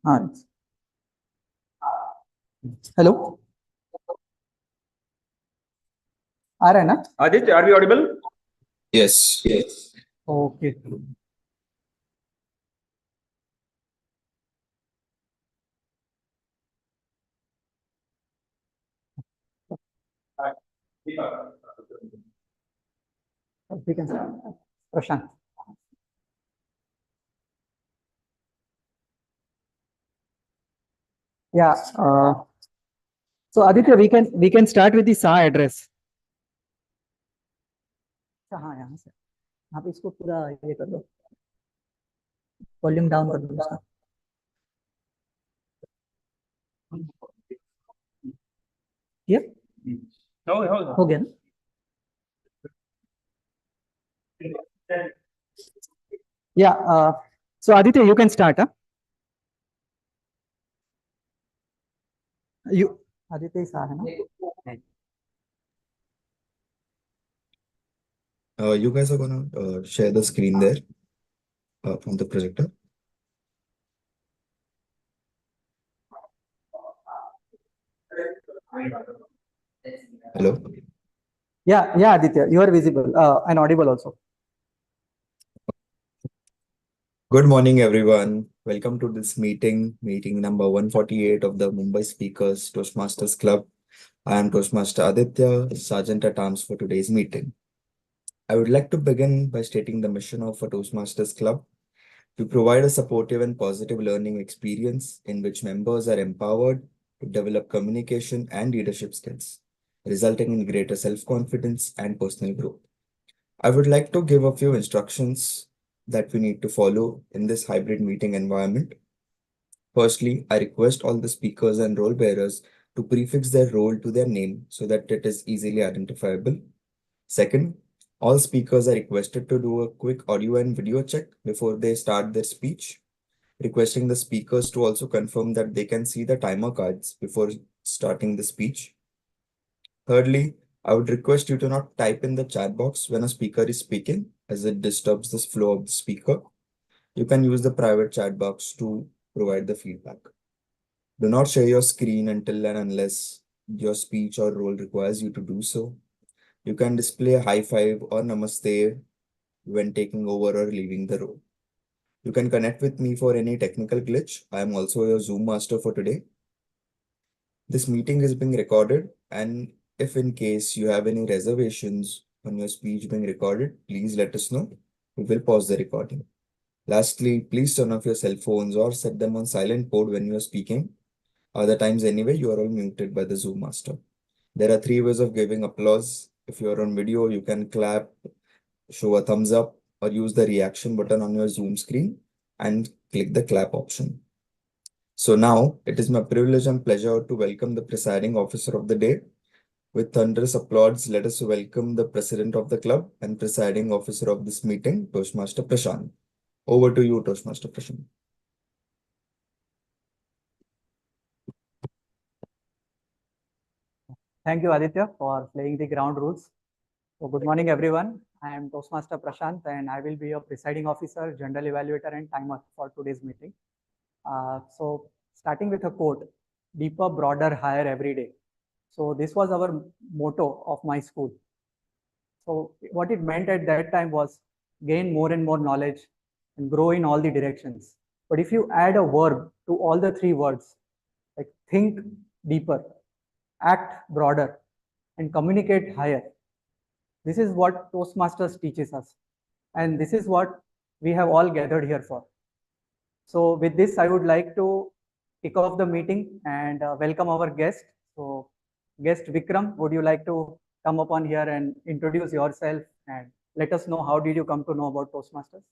हाँ हेलो आ रहा है ना? Aditya, are we audible? Yes. Okay we can start. Prashant. Yeah. So Aditya, we can start with the SA address. हाँ यहाँ से आप इसको पूरा ये कर लो, वॉल्यूम डाउन कर दो उसका. ये हो गया ना? Yeah. So Aditya, you can start. You Aditya is है ना? You guys are gonna share the screen there from the projector. Hello. Yeah, Aditya, you are visible and audible also. Good morning, everyone. Welcome to this meeting number 148 of the Mumbai Speakers Toastmasters Club. I am Toastmaster Aditya, Sergeant at Arms for today's meeting. I would like to begin by stating the mission of a Toastmasters Club: to provide a supportive and positive learning experience in which members are empowered to develop communication and leadership skills, resulting in greater self-confidence and personal growth. I would like to give a few instructions that we need to follow in this hybrid meeting environment. Firstly, I request all the speakers and role bearers to prefix their role to their name so that it is easily identifiable. Second, all speakers are requested to do a quick audio and video check before they start their speech, requesting the speakers to also confirm that they can see the timer cards before starting the speech. Thirdly, I would request you to not type in the chat box when a speaker is speaking, as it disturbs the flow of the speaker. You can use the private chat box to provide the feedback. Do not share your screen until and unless your speech or role requires you to do so. You can display a high five or namaste when taking over or leaving the room. You can connect with me for any technical glitch. I am also your Zoom master for today. This meeting is being recorded, and if in case you have any reservations on your speech being recorded, please let us know. We will pause the recording. Lastly, please turn off your cell phones or set them on silent mode when you are speaking. Other times anyway, you are all muted by the Zoom master. There are 3 ways of giving applause. If you are on video, you can clap, show a thumbs up, or use the reaction button on your Zoom screen and click the clap option. So now it is my privilege and pleasure to welcome the presiding officer of the day. With thunderous applause, let us welcome the president of the club and presiding officer of this meeting, Toastmaster Prashant. Over to you, Toastmaster Prashant. Thank you, Aditya, for laying the ground rules. So good morning, everyone. I am Toastmaster Prashant, and I will be your presiding officer, general evaluator, and timer for today's meeting. So starting with a quote: deeper, broader, higher every day. So this was our motto of my school. So what it meant at that time was gain more and more knowledge and grow in all the directions. But if you add a verb to all the 3 words, like think deeper, act broader, and communicate higher, this is what Toastmasters teaches us. And this is what we have all gathered here for. So with this, I would like to kick off the meeting and welcome our guest. So guest Vikram, would you like to come upon here and introduce yourself and let us know how did you come to know about Toastmasters?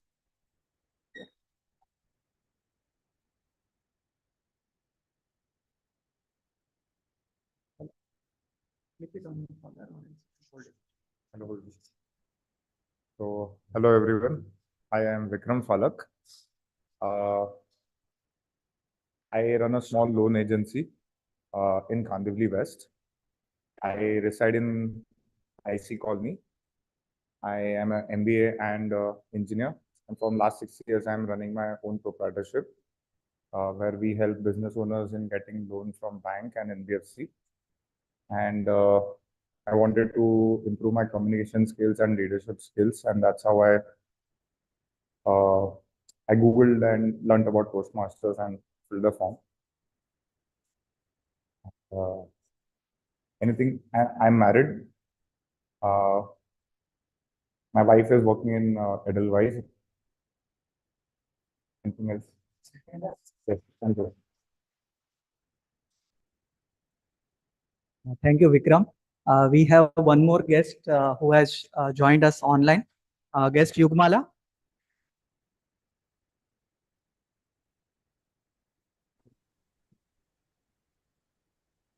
So, hello everyone. I am Vikram Falak. I run a small loan agency in Kandivali West. I reside in IC Colony. I am an MBA and engineer And from last 6 years, I'm running my own proprietorship, where we help business owners in getting loans from bank and NBFC. And I wanted to improve my communication skills and leadership skills, and that's how I Googled and learned about Toastmasters and filled the form. I'm married. My wife is working in Edelweiss. Anything else? Yes, thank you. Thank you, Vikram. We have one more guest who has joined us online. Guest Yugmala.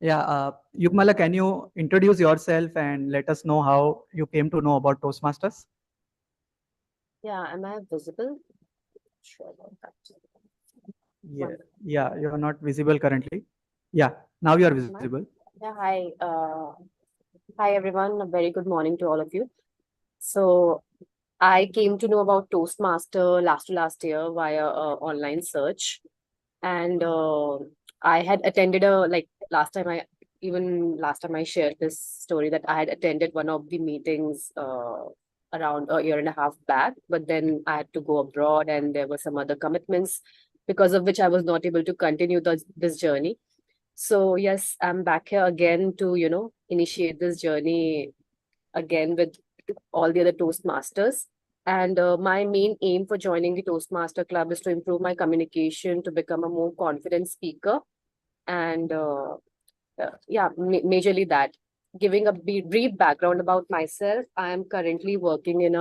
Yeah, Yugmala, can you introduce yourself and let us know how you came to know about Toastmasters? Yeah, am I visible? Sure about that. Yeah, you're not visible currently. Yeah, now you are visible. Yeah, hi. Hi everyone. A very good morning to all of you. So I came to know about Toastmaster last year via online search, and I had attended last time I shared this story that I had attended one of the meetings around a year and a half back, but then I had to go abroad and there were some other commitments because of which I was not able to continue this journey. So yes, I'm back here again to, initiate this journey again with all the other Toastmasters. And my main aim for joining the Toastmaster Club is to improve my communication, to become a more confident speaker. And majorly that. Giving a brief background about myself, I am currently working in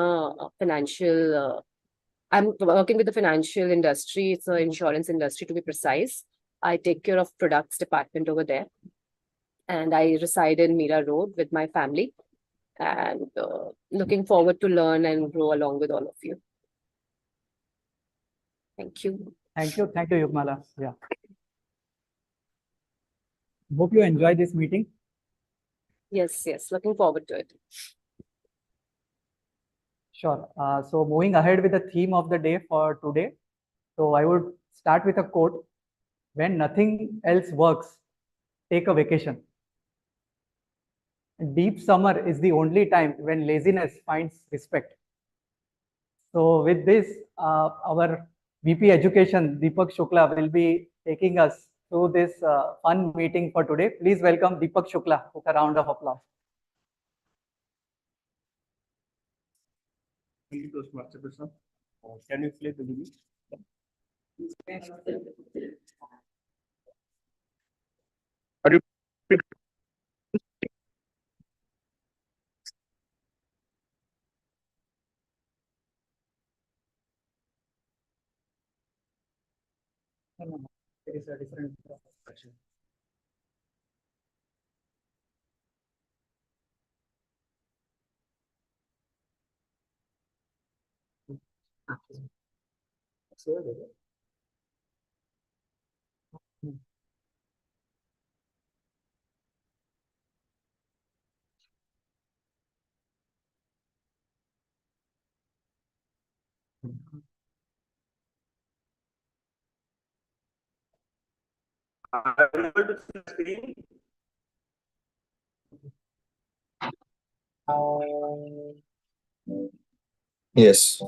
I'm working with the financial industry. It's an insurance industry to be precise. I take care of products department over there. And I reside in Mira Road with my family. And looking forward to learn and grow along with all of you. Thank you. Thank you, Yugmala. Yeah. Hope you enjoy this meeting. Yes, looking forward to it. Sure. So moving ahead with the theme of the day for today. So I would start with a quote: when nothing else works, take a vacation. Deep summer is the only time when laziness finds respect. So with this, our VP Education, Deepak Shukla, will be taking us through this fun meeting for today. Please welcome Deepak Shukla with a round of applause. Thank you, Toastmaster Prashant. Can you play the video? Are you It is a different question. able to see the screen? Yes.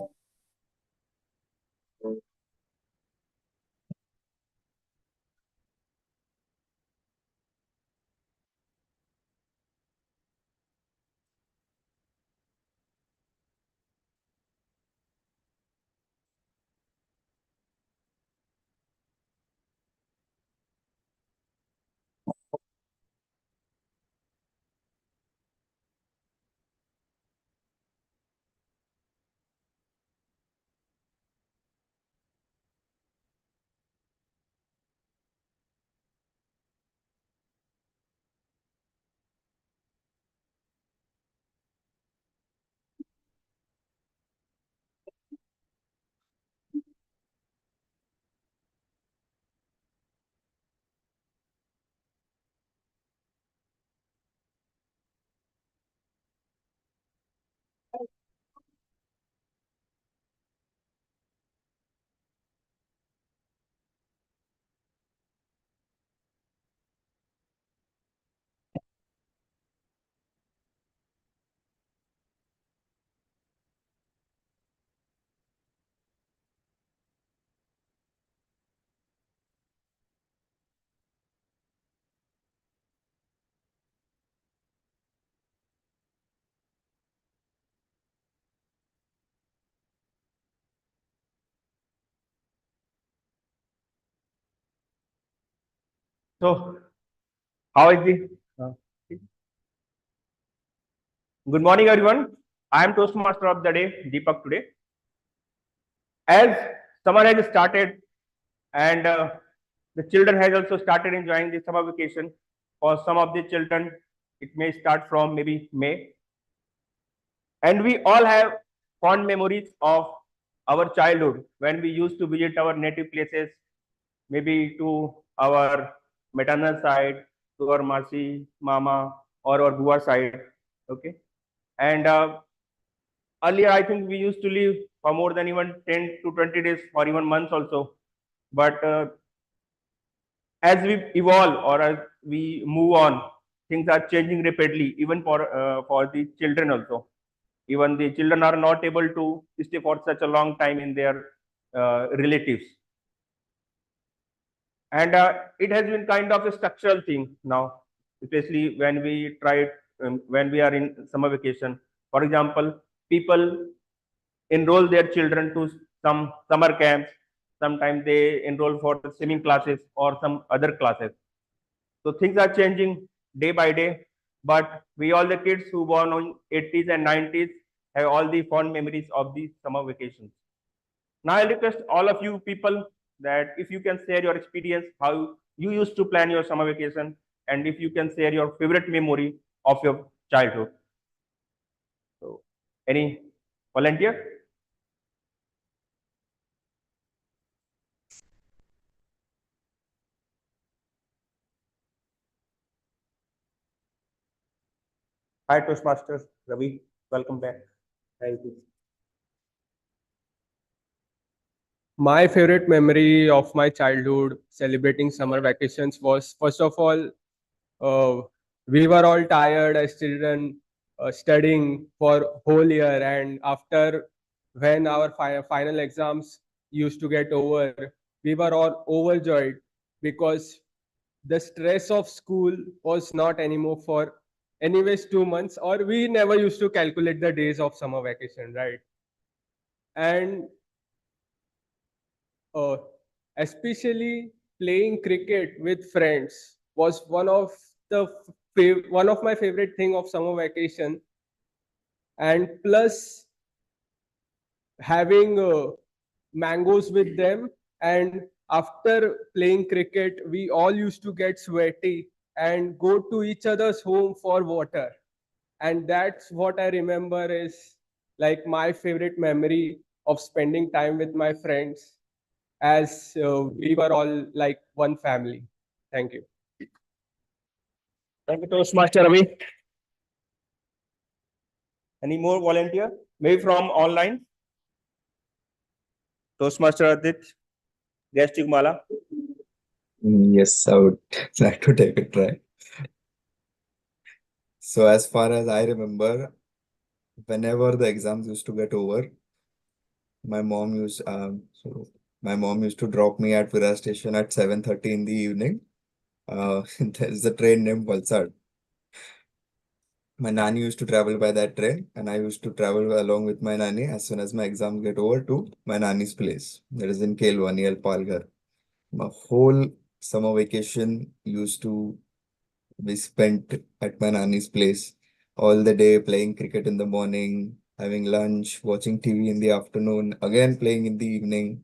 So, how is the? Good morning, everyone. I am Toastmaster of the day, Deepak today. As summer has started and the children has also started enjoying the summer vacation. For some of the children, it may start from maybe May. And we all have fond memories of our childhood when we used to visit our native places, maybe to our maternal side, to our Marsi, Mama, or our Bua side. Okay. And earlier, I think we used to live for more than even 10 to 20 days or even months also. But as we evolve or as we move on, things are changing rapidly, even for the children also. Even the children are not able to stay for such a long time in their relatives. And it has been kind of a structural thing now, especially when we try, when we are in summer vacation. For example, people enroll their children to some summer camps. Sometimes they enroll for the swimming classes or some other classes. So things are changing day by day. But we all the kids who born on 80s and 90s have all the fond memories of the summer vacations. Now I request all of you people that if you can share your experience, how you used to plan your summer vacation, and if you can share your favorite memory of your childhood. So, any volunteer? Hi, Toastmasters. Ravi, welcome back. Thank you. My favorite memory of my childhood celebrating summer vacations was, first of all, we were all tired as children, studying for whole year, and after when our final exams used to get over, we were all overjoyed because the stress of school was not anymore for anyways 2 months, or we never used to calculate the days of summer vacation, right? And uh, especially playing cricket with friends was the one of my favorite thing of summer vacation. And plus having mangoes with them, and after playing cricket we all used to get sweaty and go to each other's home for water, and that's what I remember is like my favorite memory of spending time with my friends, as we were all like one family. Thank you. Thank you, Toastmaster Ravi. Any more volunteer? Maybe from online? Toastmaster Adit, Guest Mala. Yes, I would like to take a try. So as far as I remember, whenever the exams used to get over, my mom used so my mom used to drop me at Vira station at 7:30 in the evening. There's a train named Valsad. My nanny used to travel by that train, and I used to travel along with my nanny as soon as my exams get over to my nanny's place. That is in Kelwa, near Palghar. My whole summer vacation used to be spent at my nanny's place. All the day playing cricket in the morning, having lunch, watching TV in the afternoon, again playing in the evening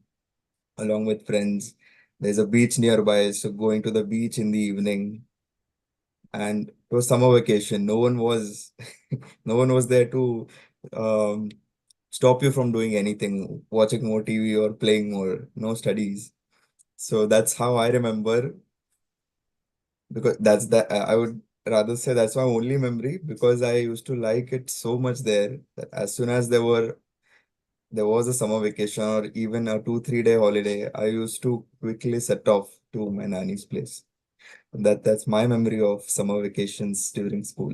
along with friends. There's a beach nearby, so going to the beach in the evening. And it was summer vacation. No one was no one was there to um, stop you from doing anything, watching more TV or playing more, no studies. So that's how I remember, because that's that I would rather say that's my only memory, because I used to like it so much there that as soon as there was a summer vacation or even a 2 3 day holiday, I used to quickly set off to my nanny's place. That's my memory of summer vacations during school.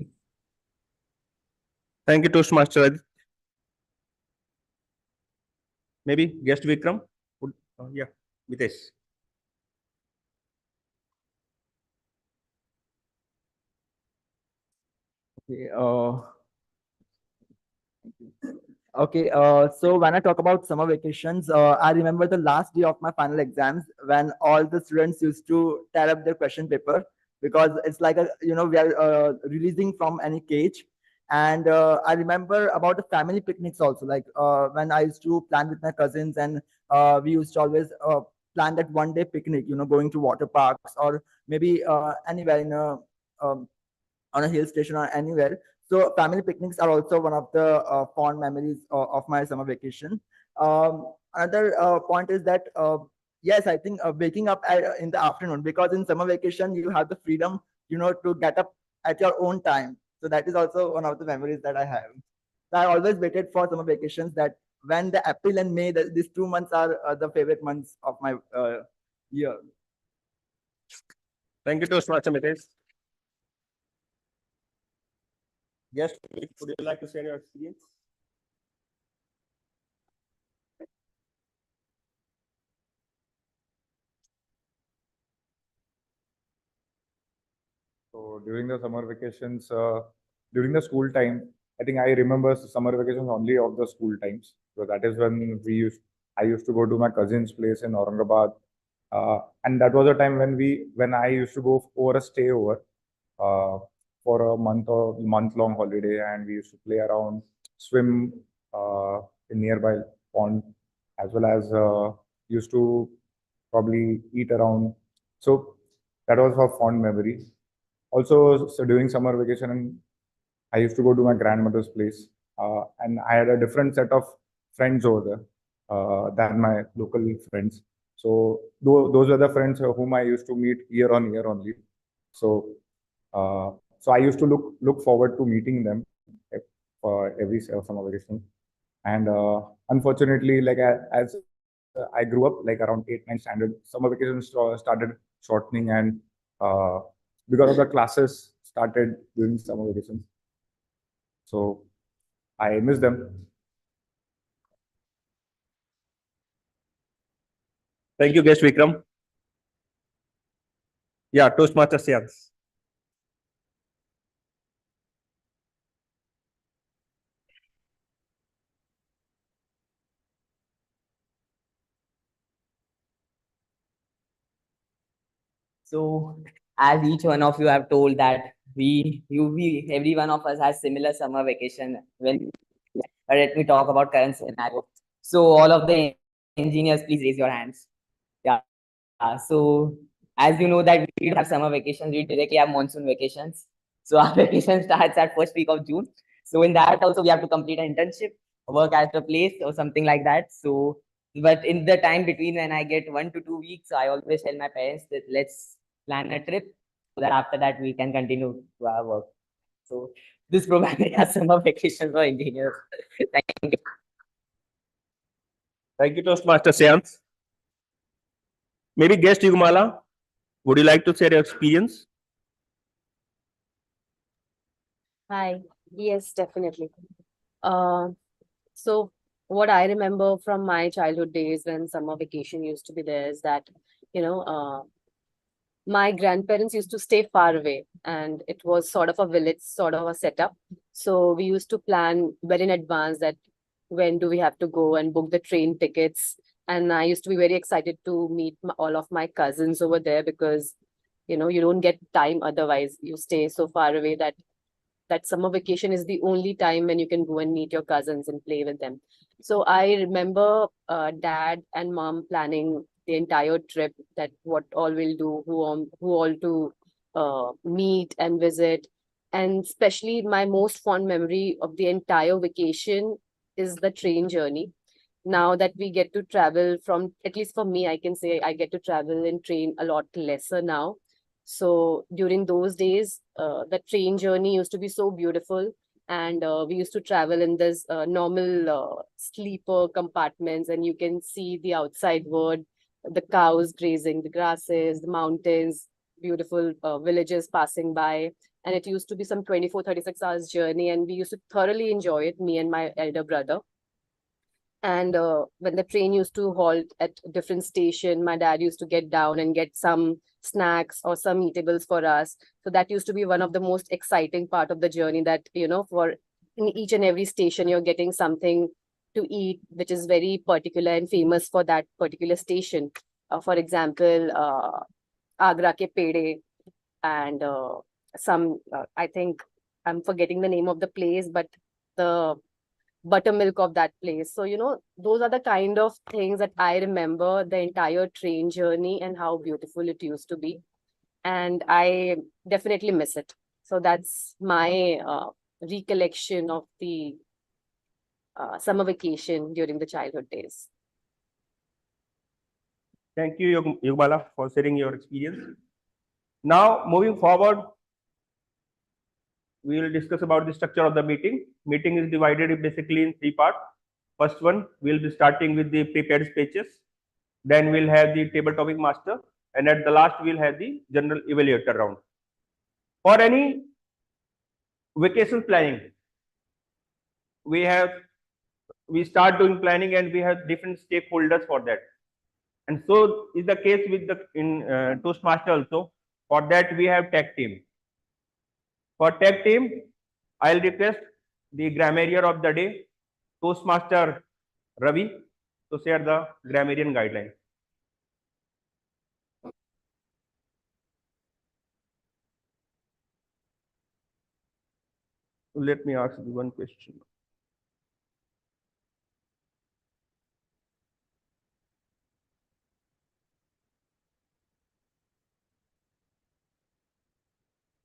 Thank you, Toastmaster Adit. Maybe Guest Vikram? Yeah, Vitesh. Okay, Okay, so when I talk about summer vacations, I remember the last day of my final exams when all the students used to tear up their question paper because it's like we are releasing from any cage. And I remember about the family picnics also, like when I used to plan with my cousins and we used to always plan that one day picnic, going to water parks or maybe anywhere um, on a hill station or anywhere. So family picnics are also one of the fond memories of my summer vacation. Another point is that yes, I think waking up in the afternoon, because in summer vacation you have the freedom, to get up at your own time. So that is also one of the memories that I have. So I always waited for summer vacations, that when the April and May, these 2 months are the favorite months of my year. Thank you, Toastmaster Mitesh. Yes, would you like to share your experience? So during the summer vacations, during the school time, I think I remember summer vacations only of the school times. So that is when I used to go to my cousin's place in Aurangabad, and that was a time when I used to go over a stay over uh, for a month long holiday, and we used to play around, swim in nearby pond, as well as used to probably eat around. So that was a fond memory. Also, so during summer vacation, I used to go to my grandmother's place, and I had a different set of friends over there than my local friends. So those were the friends whom I used to meet year on year only. So so I used to look forward to meeting them for every summer vacation. And unfortunately, like as I grew up, like around 8, 9 standard, summer vacations started shortening, and uh, because of the classes started during summer vacations. So I miss them. Thank you, guest Vikram. Yeah, Toastmaster Seance. So, as each one of you have told that every one of us has similar summer vacation. When let me talk about current scenario. So, all of the engineers, please raise your hands. Yeah. So, as you know that we don't have summer vacations, we directly have monsoon vacations. So, our vacation starts at first week of June. So, in that also we have to complete an internship, work at a place or something like that. So, but in the time between when I get 1 to 2 weeks, I always tell my parents that let's plan a trip so that after that we can continue to our work. So, this probably has summer vacation for engineers. Thank you. Thank you, Toastmaster Seance. Maybe guest Yugmala, would you like to share your experience? Hi. Yes, definitely. So what I remember from my childhood days when summer vacation used to be there is that, my grandparents used to stay far away, and it was sort of a village, sort of a setup. So we used to plan well in advance that when do we have to go and book the train tickets. And I used to be very excited to meet all of my cousins over there because, you don't get time otherwise. You stay so far away that summer vacation is the only time when you can go and meet your cousins and play with them. So I remember dad and mom planning the entire trip, that what all we'll do, who all to meet and visit. And especially my most fond memory of the entire vacation is the train journey. Now that we get to travel from, at least for me, I can say I get to travel in train a lot lesser now. So during those days, the train journey used to be so beautiful. And we used to travel in this normal sleeper compartments, and you can see the outside world, the cows grazing the grasses, the mountains, beautiful villages passing by. And it used to be some 24, 36 hours journey, and we used to thoroughly enjoy it, me and my elder brother. And when the train used to halt at different station, my dad used to get down and get some snacks or some eatables for us. So that used to be one of the most exciting part of the journey, that, for in each and every station, you're getting something to eat, which is very particular and famous for that particular station. For example, Agra ke pede and I think I'm forgetting the name of the place, but the buttermilk of that place. So, those are the kind of things that I remember the entire train journey and how beautiful it used to be. And I definitely miss it. So that's my recollection of the summer vacation during the childhood days. Thank you, Yugmala, for sharing your experience. Now, moving forward, we will discuss about the structure of the meeting. Meeting is divided basically in 3 parts. First one, we'll be starting with the prepared speeches. Then we'll have the table topic master. And at the last, we'll have the general evaluator round. For any vacation planning, we start doing planning and we have different stakeholders for that. And so is the case with in Toastmaster also. For that, we have tech team. For tech team, I'll request the grammarian of the day, Toastmaster Ravi, to share the grammarian guideline. Let me ask you one question.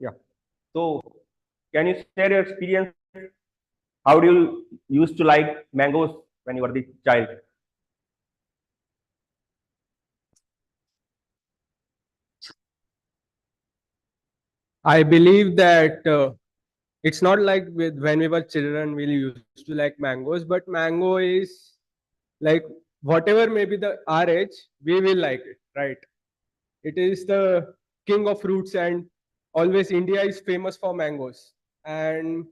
Yeah. So, can you share your experience? How do you used to like mangoes when you were the child? I believe that it's not like when we were children, we used to like mangoes, but mango is like whatever may be our age, we will like it, right? It is the king of fruits, and always India is famous for mangoes. And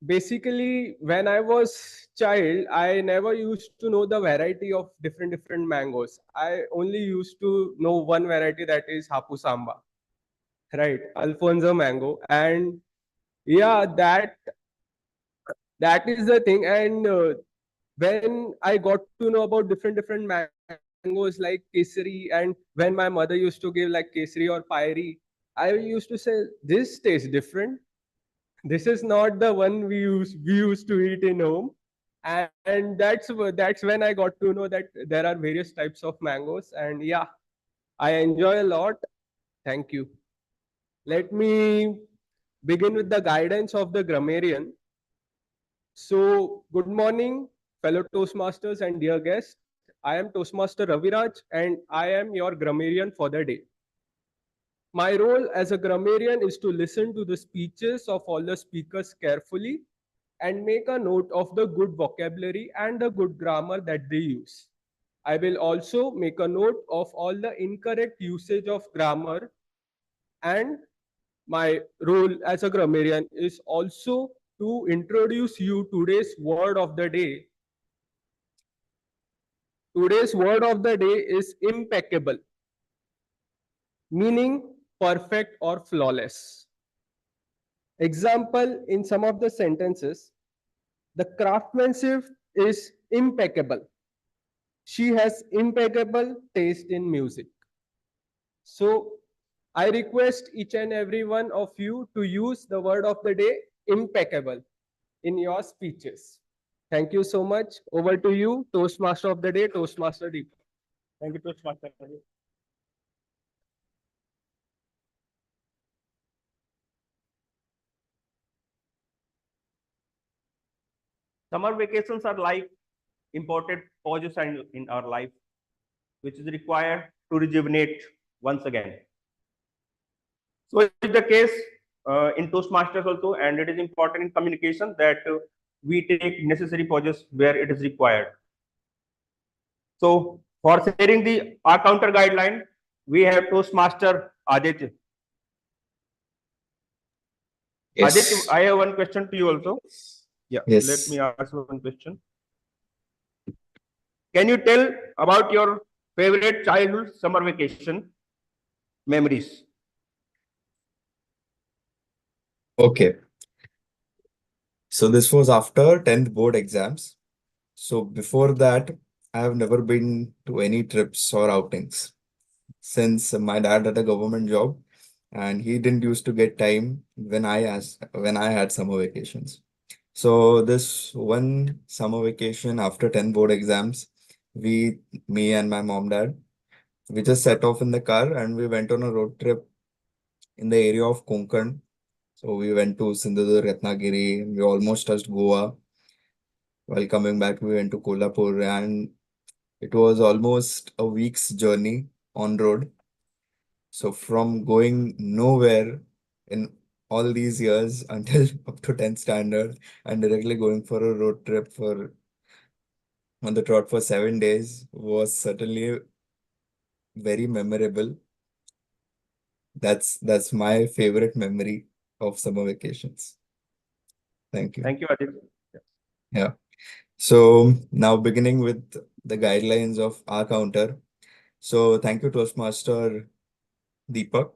basically, when I was child, I never used to know the variety of different mangoes. I only used to know one variety, that is Hapus Amba, right? Alfonso mango. And yeah, that is the thing. And when I got to know about different mangoes like kesari, and when my mother used to give like kesari or pairi, I used to say, this tastes different. This is not the one we used to eat in home. And that's when I got to know that there are various types of mangoes. And yeah, I enjoy a lot. Thank you. Let me begin with the guidance of the grammarian. So, good morning, fellow Toastmasters and dear guests. I am Toastmaster Raviraj, and I am your grammarian for the day. My role as a grammarian is to listen to the speeches of all the speakers carefully and make a note of the good vocabulary and the good grammar that they use. I will also make a note of all the incorrect usage of grammar, and my role as a grammarian is also to introduce you today's word of the day. Today's word of the day is impeccable, meaning perfect or flawless. Example, in some of the sentences, the craftsmanship is impeccable. She has impeccable taste in music. So I request each and every one of you to use the word of the day, impeccable, in your speeches. Thank you so much. Over to you, Toastmaster of the day, Toastmaster Deepak. Thank you, Toastmaster. Summer vacations are like important pauses in our life, which is required to rejuvenate once again. So it is the case in Toastmasters also, and it is important in communication that we take necessary pauses where it is required. So for sharing our counter guideline, we have Toastmaster Aditya. Yes. Aditya, I have one question to you also. Yeah, Yes. let me ask one question. Can you tell about your favorite childhood summer vacation memories? Okay. So this was after 10th board exams. So before that, I have never been to any trips or outings since my dad had a government job and he didn't used to get time when I had summer vacations. So this one summer vacation after 10 board exams, me and my mom, dad, we just set off in the car and we went on a road trip in the area of Konkan. So we went to Sindhudurg, Ratnagiri, and we almost touched Goa. While coming back, we went to Kolhapur and it was almost a week's journey on road. So from going nowhere in all these years until up to 10th standard and directly going for a road trip for on the trot for 7 days was certainly very memorable. That's my favorite memory of summer vacations. Thank you. Thank you, Aditya. Yeah. So now beginning with the guidelines of our counter. So thank you, Toastmaster Deepak.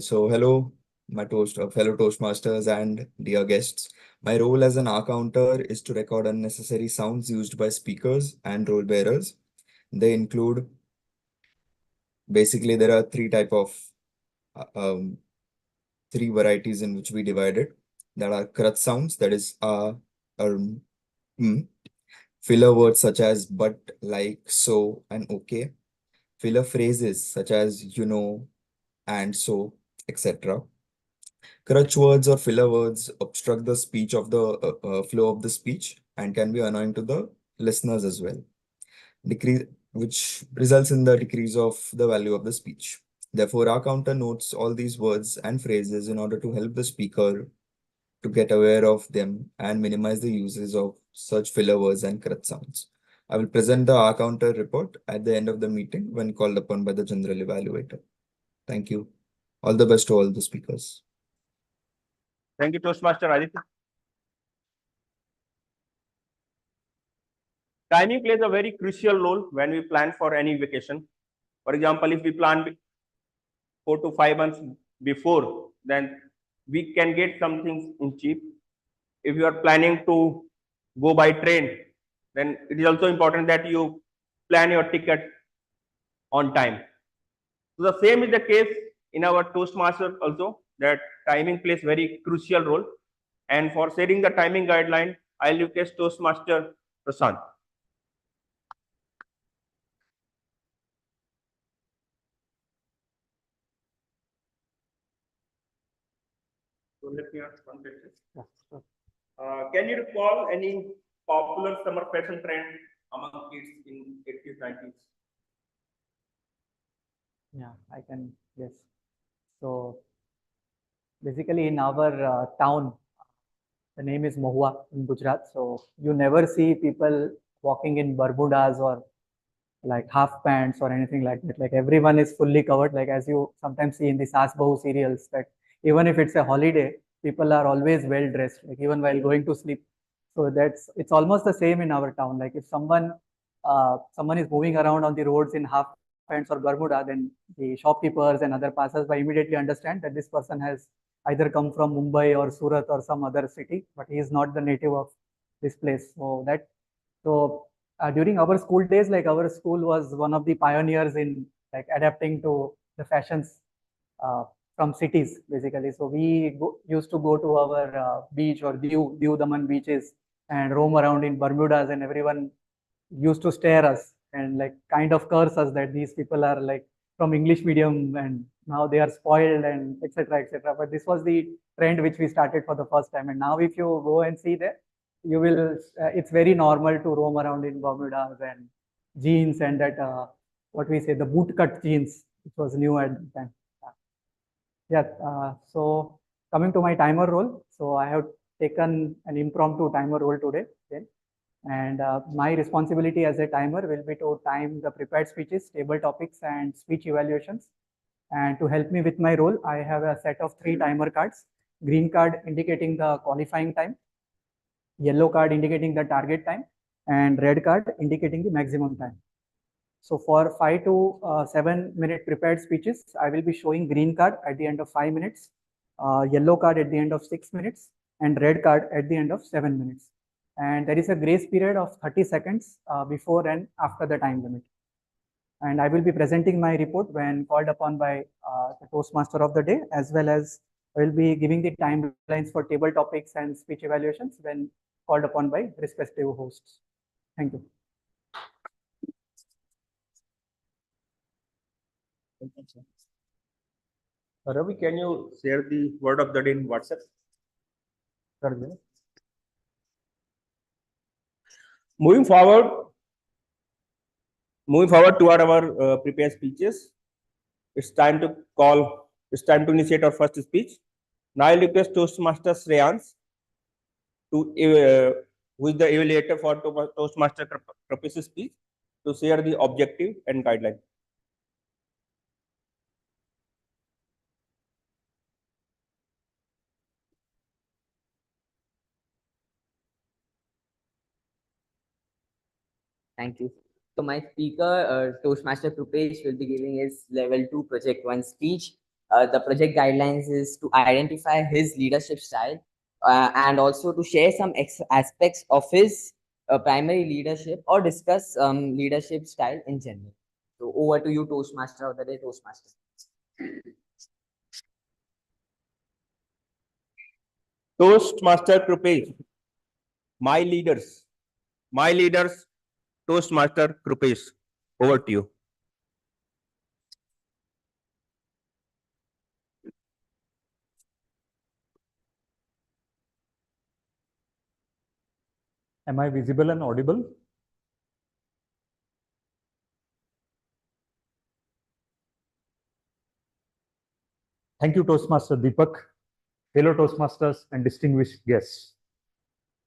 So hello, my fellow Toastmasters and dear guests. My role as an R counter is to record unnecessary sounds used by speakers and role bearers. They include basically there are three varieties in which we divide it. There are crutch sounds, that is filler words such as but, like, so, and okay. Filler phrases such as and so, etc. Crutch words or filler words obstruct the speech of the flow of the speech and can be annoying to the listeners as well, which results in the decrease of the value of the speech. Therefore, our counter notes all these words and phrases in order to help the speaker to get aware of them and minimize the uses of such filler words and crutch sounds. I will present the R counter report at the end of the meeting when called upon by the general evaluator. Thank you. All the best to all the speakers. Thank you, Toastmaster Aditya. Timing plays a very crucial role when we plan for any vacation. For example, if we plan 4 to 5 months before, then we can get some things in cheap. If you are planning to go by train, then it is also important that you plan your ticket on time. So the same is the case in our Toastmaster also, that timing plays very crucial role. And for setting the timing guideline, I'll request Toastmaster Prashant. So let me ask one question. Yeah, sure. Can you recall any popular summer fashion trend among kids in 80s, 90s? Yeah, I can, yes. So basically in our town, the name is Mahua in Gujarat. So you never see people walking in Bermudas or like half pants or anything like that. Like everyone is fully covered. Like as you sometimes see in the Saas Bahu serials, that even if it's a holiday, people are always well dressed, like even while going to sleep. So it's almost the same in our town. Like if someone is moving around on the roads in half pants or Bermuda, then the shopkeepers and other passers-by immediately understand that this person has either come from Mumbai or Surat or some other city, but he is not the native of this place. During our school days, like our school was one of the pioneers in like adapting to the fashions from cities, basically. So we used to go to our beach or Diu Daman beaches and roam around in Bermudas, and everyone used to stare us and like kind of curse us that these people are like from English medium and now they are spoiled and etc. etc. But this was the trend which we started for the first time, and now if you go and see there, you will it's very normal to roam around in Bermudas and jeans and that what we say, the boot cut jeans, which was new at the time. So coming to my timer role, so I have taken an impromptu timer role today. And my responsibility as a timer will be to time the prepared speeches, table topics, and speech evaluations. And to help me with my role, I have a set of 3 timer cards: green card indicating the qualifying time, yellow card indicating the target time, and red card indicating the maximum time. So for 5 to 7 minute prepared speeches, I will be showing green card at the end of 5 minutes, yellow card at the end of 6 minutes, and red card at the end of 7 minutes. And there is a grace period of 30 seconds before and after the time limit. And I will be presenting my report when called upon by the Toastmaster of the day, as well as I will be giving the timelines for table topics and speech evaluations when called upon by respective hosts. Thank you. Ravi, can you share the word of the day in WhatsApp? Moving forward to our prepared speeches, it's time to initiate our first speech. Now I request Toastmaster Shreyans, who is the evaluator for Toastmaster Krupe's speech, to share the objective and guideline. Thank you. So my speaker, Toastmaster Krupesh, will be giving his level 2 project 1 speech. The project guidelines is to identify his leadership style and also to share some aspects of his primary leadership or discuss leadership style in general. So over to you, Toastmaster of the day, Toastmaster. Toastmaster Krupesh, my leaders, Toastmaster Krupesh, over to you. Am I visible and audible? Thank you, Toastmaster Deepak, fellow Toastmasters and distinguished guests.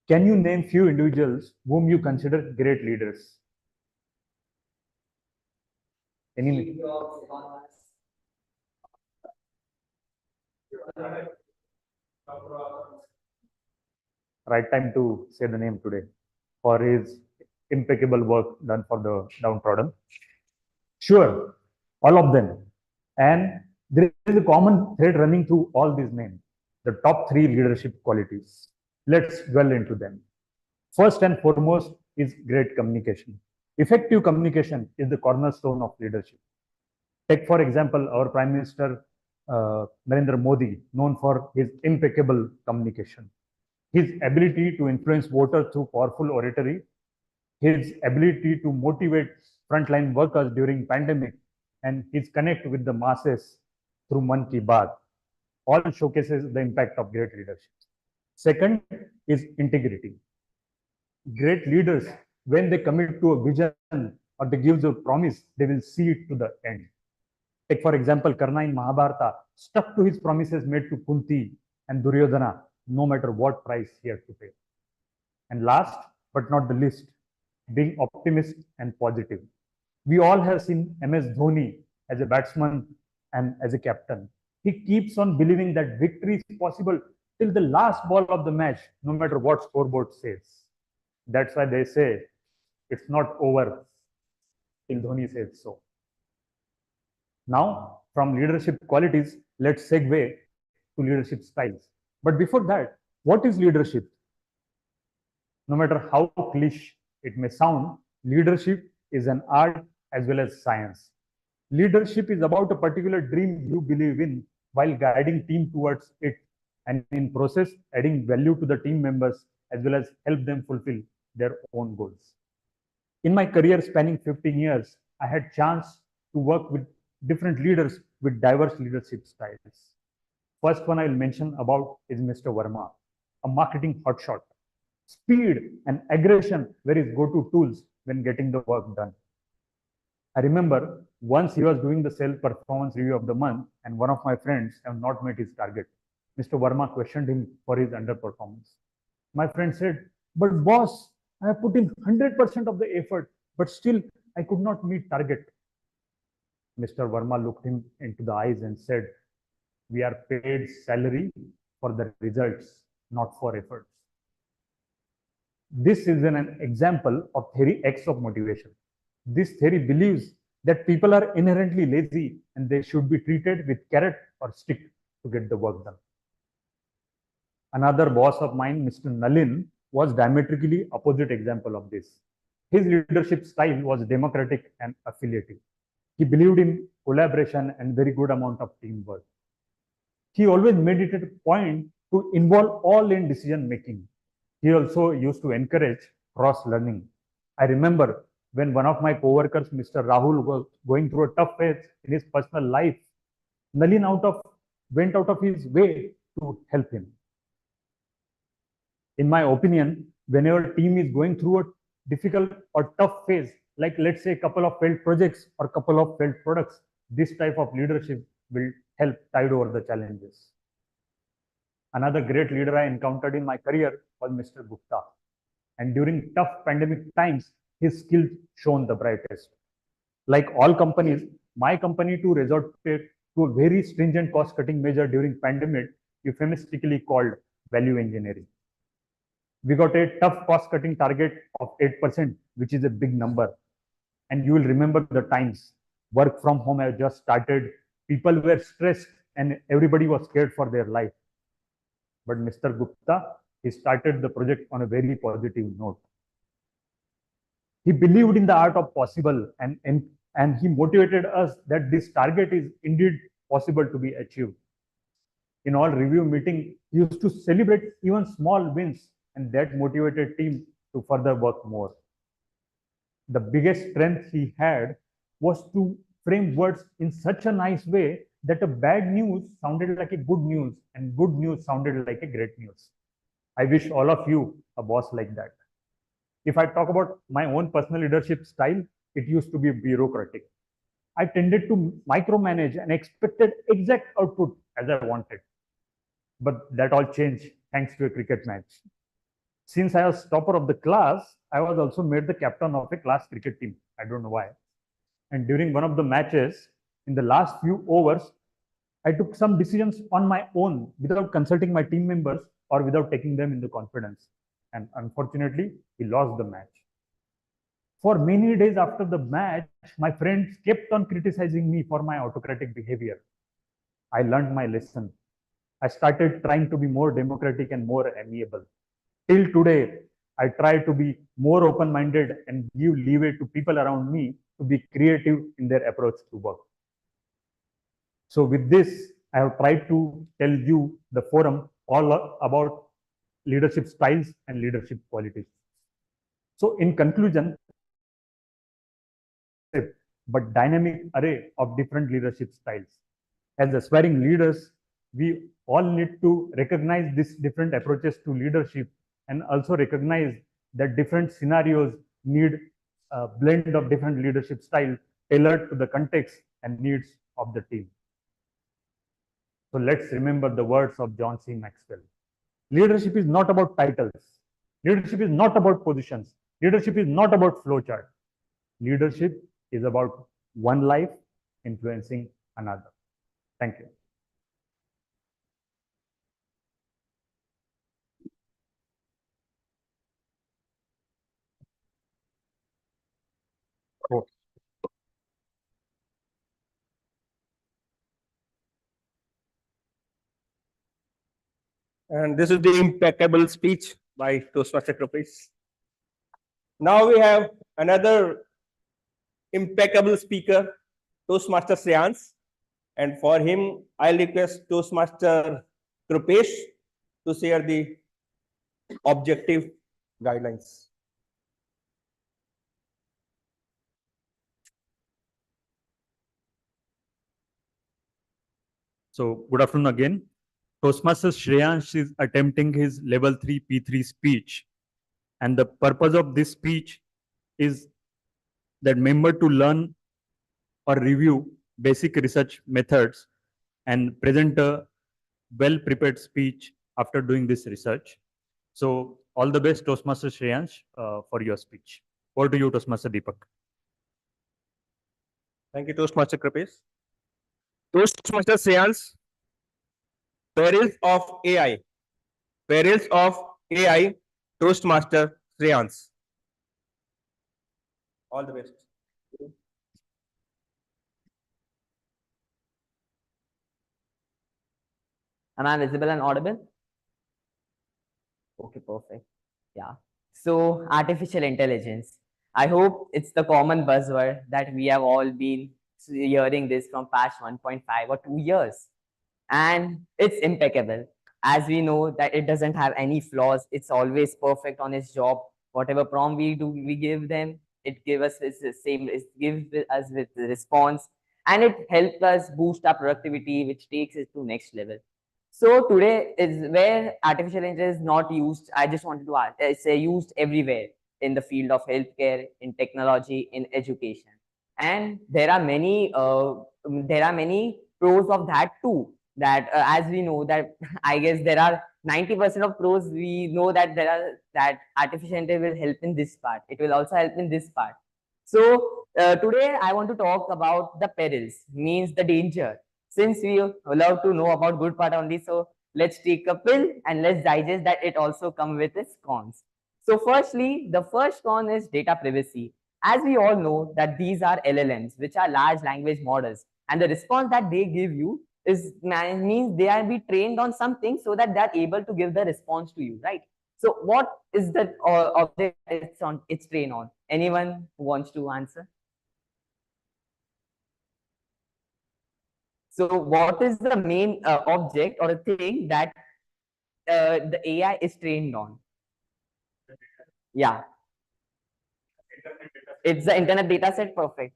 Can you name few individuals whom you consider great leaders? Any? Right time to say the name today for his impeccable work done for the downtrodden. Sure, all of them. And there is a common thread running through all these names, the top 3 leadership qualities. Let's dwell into them. First and foremost is great communication. Effective communication is the cornerstone of leadership. Take, for example, our Prime Minister Narendra Modi, known for his impeccable communication. His ability to influence voters through powerful oratory, his ability to motivate frontline workers during pandemic, and his connect with the masses through Mann Ki Baat, all showcases the impact of great leadership. Second is integrity. Great leaders, when they commit to a vision or they give a promise, they will see it to the end. Take, for example, Karna in Mahabharata stuck to his promises made to Kunti and Duryodhana, no matter what price he had to pay. And last but not the least, being optimist and positive. We all have seen MS Dhoni as a batsman and as a captain. He keeps on believing that victory is possible till the last ball of the match, no matter what scoreboard says. That's why they say it's not over till Dhoni says so. Now, from leadership qualities, let's segue to leadership styles. But before that, what is leadership? No matter how cliche it may sound, leadership is an art as well as science. Leadership is about a particular dream you believe in while guiding team towards it, and in process adding value to the team members as well as help them fulfill their own goals. In my career spanning 15 years, I had chance to work with different leaders with diverse leadership styles. First one I'll mention about is Mr. Verma, a marketing hotshot. Speed and aggression were his go-to tools when getting the work done. I remember once he was doing the sales performance review of the month and one of my friends have not met his target. Mr. Verma questioned him for his underperformance. My friend said, "But boss, I have put in 100% of the effort, but still I could not meet target." Mr. Verma looked him into the eyes and said, "We are paid salary for the results, not for efforts." This is an example of theory X of motivation. This theory believes that people are inherently lazy and they should be treated with carrot or stick to get the work done. Another boss of mine, Mr. Nalin, was diametrically opposite example of this. His leadership style was democratic and affiliative. He believed in collaboration and very good amount of teamwork. He always made it a point to involve all in decision making. He also used to encourage cross learning. I remember when one of my co-workers, Mr. Rahul, was going through a tough phase in his personal life, Nalin went out of his way to help him. In my opinion, whenever a team is going through a difficult or tough phase, like let's say a couple of failed projects or couple of failed products, this type of leadership will help tide over the challenges. Another great leader I encountered in my career was Mr. Gupta. And during tough pandemic times, his skills shone the brightest. Like all companies, my company too resorted to a very stringent cost-cutting measure during pandemic, euphemistically called value engineering. We got a tough cost-cutting target of 8%, which is a big number. And you will remember the times. Work from home had just started. People were stressed and everybody was scared for their life. But Mr. Gupta, he started the project on a very positive note. He believed in the art of possible and he motivated us that this target is indeed possible to be achieved. In all review meeting, he used to celebrate even small wins, and that motivated team to further work more. The biggest strength he had was to frame words in such a nice way that a bad news sounded like a good news and good news sounded like a great news. I wish all of you a boss like that. If I talk about my own personal leadership style, it used to be bureaucratic. I tended to micromanage and expected exact output as I wanted. But that all changed thanks to a cricket match. Since I was topper of the class, I was also made the captain of a class cricket team. I don't know why. And during one of the matches, in the last few overs, I took some decisions on my own without consulting my team members or without taking them into confidence. And unfortunately, he lost the match. For many days after the match, my friends kept on criticizing me for my autocratic behavior. I learned my lesson. I started trying to be more democratic and more amiable. Till today, I try to be more open-minded and give leeway to people around me to be creative in their approach to work. So with this, I have tried to tell you the forum all about leadership styles and leadership qualities. So in conclusion, but dynamic array of different leadership styles. As aspiring leaders, we all need to recognize these different approaches to leadership and also recognize that different scenarios need a blend of different leadership style tailored to the context and needs of the team. So let's remember the words of John C. Maxwell. Leadership is not about titles. Leadership is not about positions. Leadership is not about flowchart. Leadership is about one life influencing another. Thank you. And this is the impeccable speech by Toastmaster Krupis. Now we have another impeccable speaker, Toastmaster Shreyans. And for him, I'll request Toastmaster Krupesh to share the objective guidelines. So good afternoon again. Toastmaster Shreyansh is attempting his level 3 P3 speech. And the purpose of this speech is that member to learn or review basic research methods and present a well-prepared speech after doing this research. So all the best, Toastmaster Shreyansh, for your speech. Over to you, Toastmaster Deepak. Thank you, Toastmaster Krupesh. Toastmaster Shreyans, perils of AI. Perils of AI, Toastmaster Shreyans. All the best. Am I visible and audible? Okay, perfect. Yeah. So artificial intelligence. I hope it's the common buzzword that we have all been hearing this from past 1.5 or 2 years. And it's impeccable. As we know that it doesn't have any flaws. It's always perfect on its job. Whatever prompt we give them, it gives us the same, it gives us with the response, and it helps us boost our productivity, which takes it to next level. So today is where artificial intelligence is not used. I just wanted to ask, it's used everywhere in the field of healthcare, in technology, in education, and there are many pros of that too. That as we know that I guess there are 90% of pros. We know that there are that artificial intelligence will help in this part. It will also help in this part. So today I want to talk about the perils, means the danger. Since we love to know about good part only, so let's take a pill and let's digest that it also come with its cons. So firstly, the first con is data privacy. As we all know that these are LLMs, which are large language models, and the response that they give you is means they are be trained on something so that they're able to give the response to you, right? So what is the object it's trained on? Anyone who wants to answer? So what is the main object or a thing that the AI is trained on? Yeah, it's the internet data set. Perfect.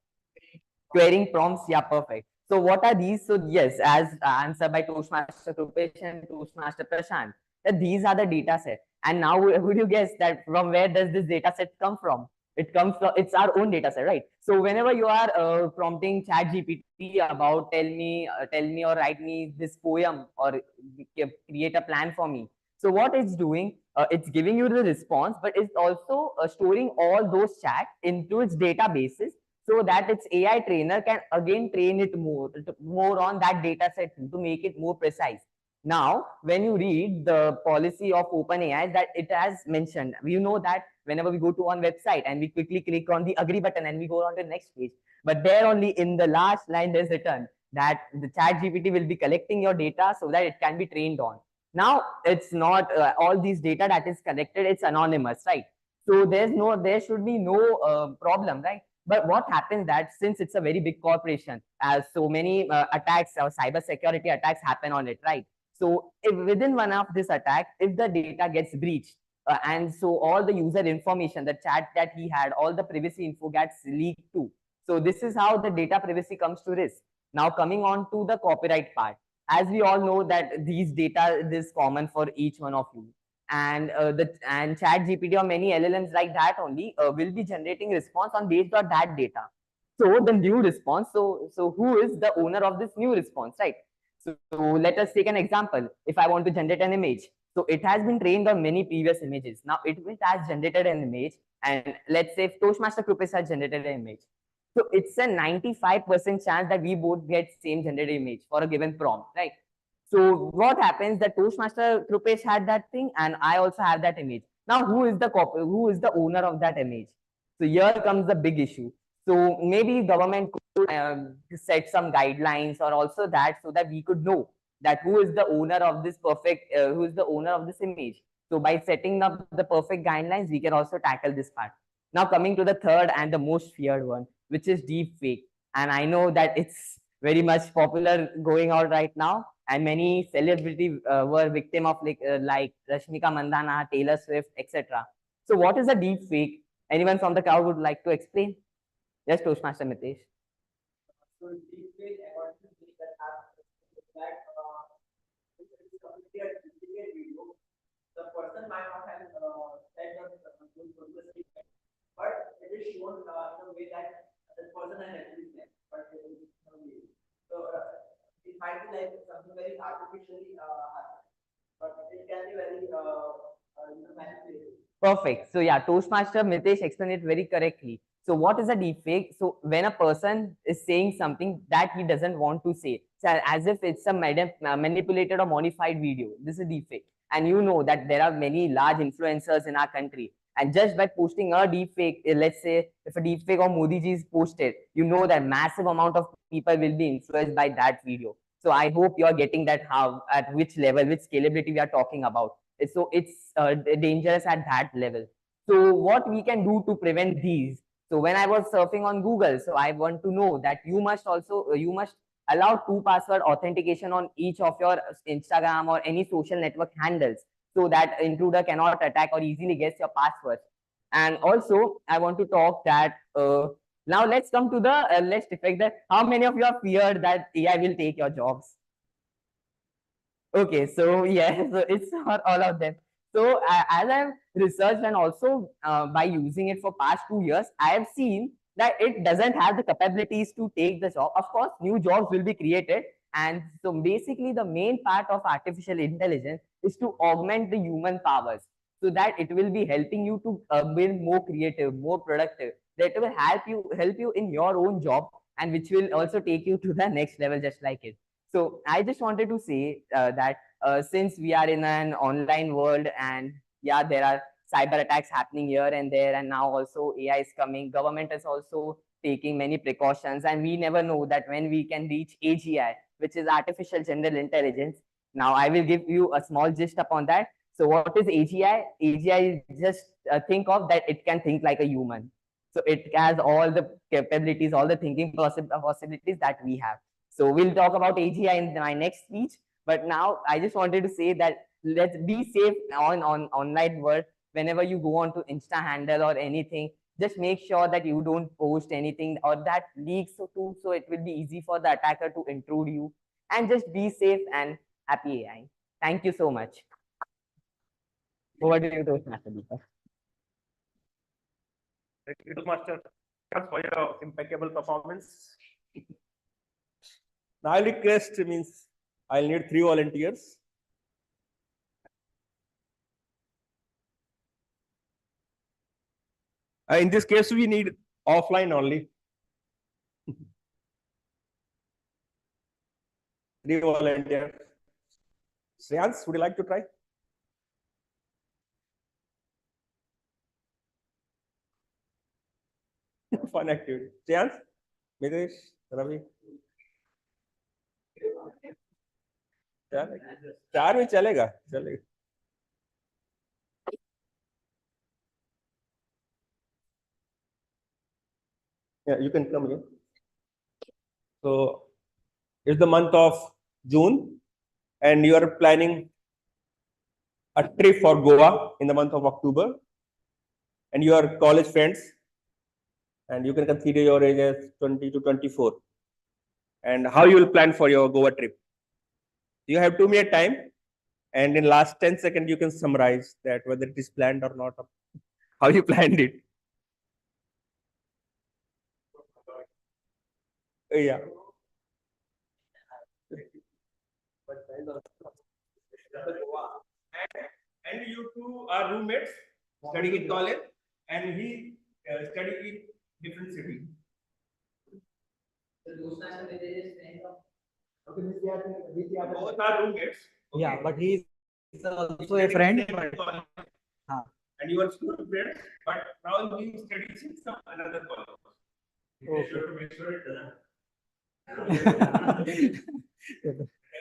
Querying prompts. Yeah, perfect. So what are these? So yes, as answered by Toastmaster Krupesh and Toastmaster Prashant, that these are the data set. And now would you guess that from where does this data set come from? It comes from, it's our own data set, right? So whenever you are prompting ChatGPT about tell me or write me this poem or create a plan for me. So what it's doing, it's giving you the response, but it's also storing all those chat into its databases so that its AI trainer can again train it more on that data set to make it more precise. Now, when you read the policy of OpenAI, that it has mentioned, we know that whenever we go to one website and we quickly click on the agree button and we go on to the next page, but there only in the last line there's written that the chat GPT will be collecting your data so that it can be trained on. Now, it's not all these data that is collected, it's anonymous, right? So there should be no problem, right? But what happens that since it's a very big corporation, as so many attacks or cyber security attacks happen on it, right? So if within one of this attack, if the data gets breached, and so all the user information, the chat that he had, all the privacy info gets leaked too. So this is how the data privacy comes to risk. Now coming on to the copyright part, as we all know that these data is common for each one of you, and chat GPT or many LLMs like that only will be generating response on based on that data. So the new response, so who is the owner of this new response, right? So let us take an example. If I want to generate an image, so it has been trained on many previous images. Now it has generated an image, and let's say if Toastmaster Krupesh has generated an image, so it's a 95% chance that we both get same generated image for a given prompt, right? So what happens that Toastmaster Krupesh had that thing and I also have that image. Now who is the owner of that image? So here comes the big issue. So maybe government could set some guidelines or also that so that we could know that who is the owner of this who is the owner of this image. So by setting up the perfect guidelines, we can also tackle this part. Now coming to the third and the most feared one, which is deep fake. And I know that it's very much popular going out right now. And many celebrities were victim of like Rashmika Mandana, Taylor Swift, etc. So what is a deep fake? Anyone from the crowd would like to explain? Yes, Toastmaster Mitesh. So deepfake, according to me, that it's completely a duplicate video. The person might not have said the but it is shown in a way that the person has actually said. But so it might be like something very artificially but it can be very manipulated. Perfect. So yeah, Toastmaster Mitesh explained it very correctly. So what is a deepfake? So when a person is saying something that he doesn't want to say, so as if it's a manipulated or modified video, this is deepfake. And you know that there are many large influencers in our country. And just by posting a deepfake, let's say if a deepfake of Modi ji is posted, you know that massive amount of people will be influenced by that video. So I hope you are getting that how, at which level, which scalability we are talking about. So it's dangerous at that level. So what we can do to prevent these? So when I was surfing on Google, so I want to know that you must allow 2-password authentication on each of your Instagram or any social network handles, so that intruder cannot attack or easily guess your password. And also, I want to talk that now let's come to the let's defect that. How many of you are feared that AI will take your jobs? Okay, so yeah, so it's not all of them. So as I've researched and also by using it for past 2 years, I have seen that it doesn't have the capabilities to take the job. Of course, new jobs will be created. And so basically the main part of artificial intelligence is to augment the human powers, so that it will be helping you to build more creative, more productive. That will help you in your own job, and which will also take you to the next level, just like it. So I just wanted to say that since we are in an online world, and yeah, there are cyber attacks happening here and there, and now also AI is coming. Government is also taking many precautions, and we never know that when we can reach AGI, which is artificial general intelligence. Now I will give you a small gist upon that. So what is AGI? AGI is just think of that it can think like a human. So it has all the capabilities, all the thinking possibilities that we have. So we'll talk about AGI in my next speech. But now I just wanted to say that let's be safe on online world. Whenever you go on to Insta handle or anything, just make sure that you don't post anything or that leaks so it will be easy for the attacker to intrude you. And just be safe and happy AI. Thank you so much. Over to you, Toastmaster Deepak. Thank you, Master, for your impeccable performance. Now I'll request means I'll need 3 volunteers. In this case, we need offline only. 3 volunteers. Shreyans, would you like to try? Fun activity. Shreyans, Midesh, Ravi. 4 में चलेगा. Yeah, you can come here. So it's the month of June, and you are planning a trip for Goa in the month of October, and you are college friends, and you can consider your age as 20 to 24. And how you will plan for your Goa trip? You have 2 minute time, and in last 10 seconds you can summarize that whether it is planned or not, how you planned it. Yeah. And you two are roommates studying in college, and he studying in different city. Both are roommates. Okay. Yeah, but he is also a friend. And you are school friends, but now he studies in some another college. Okay. Sure to make sure it doesn't.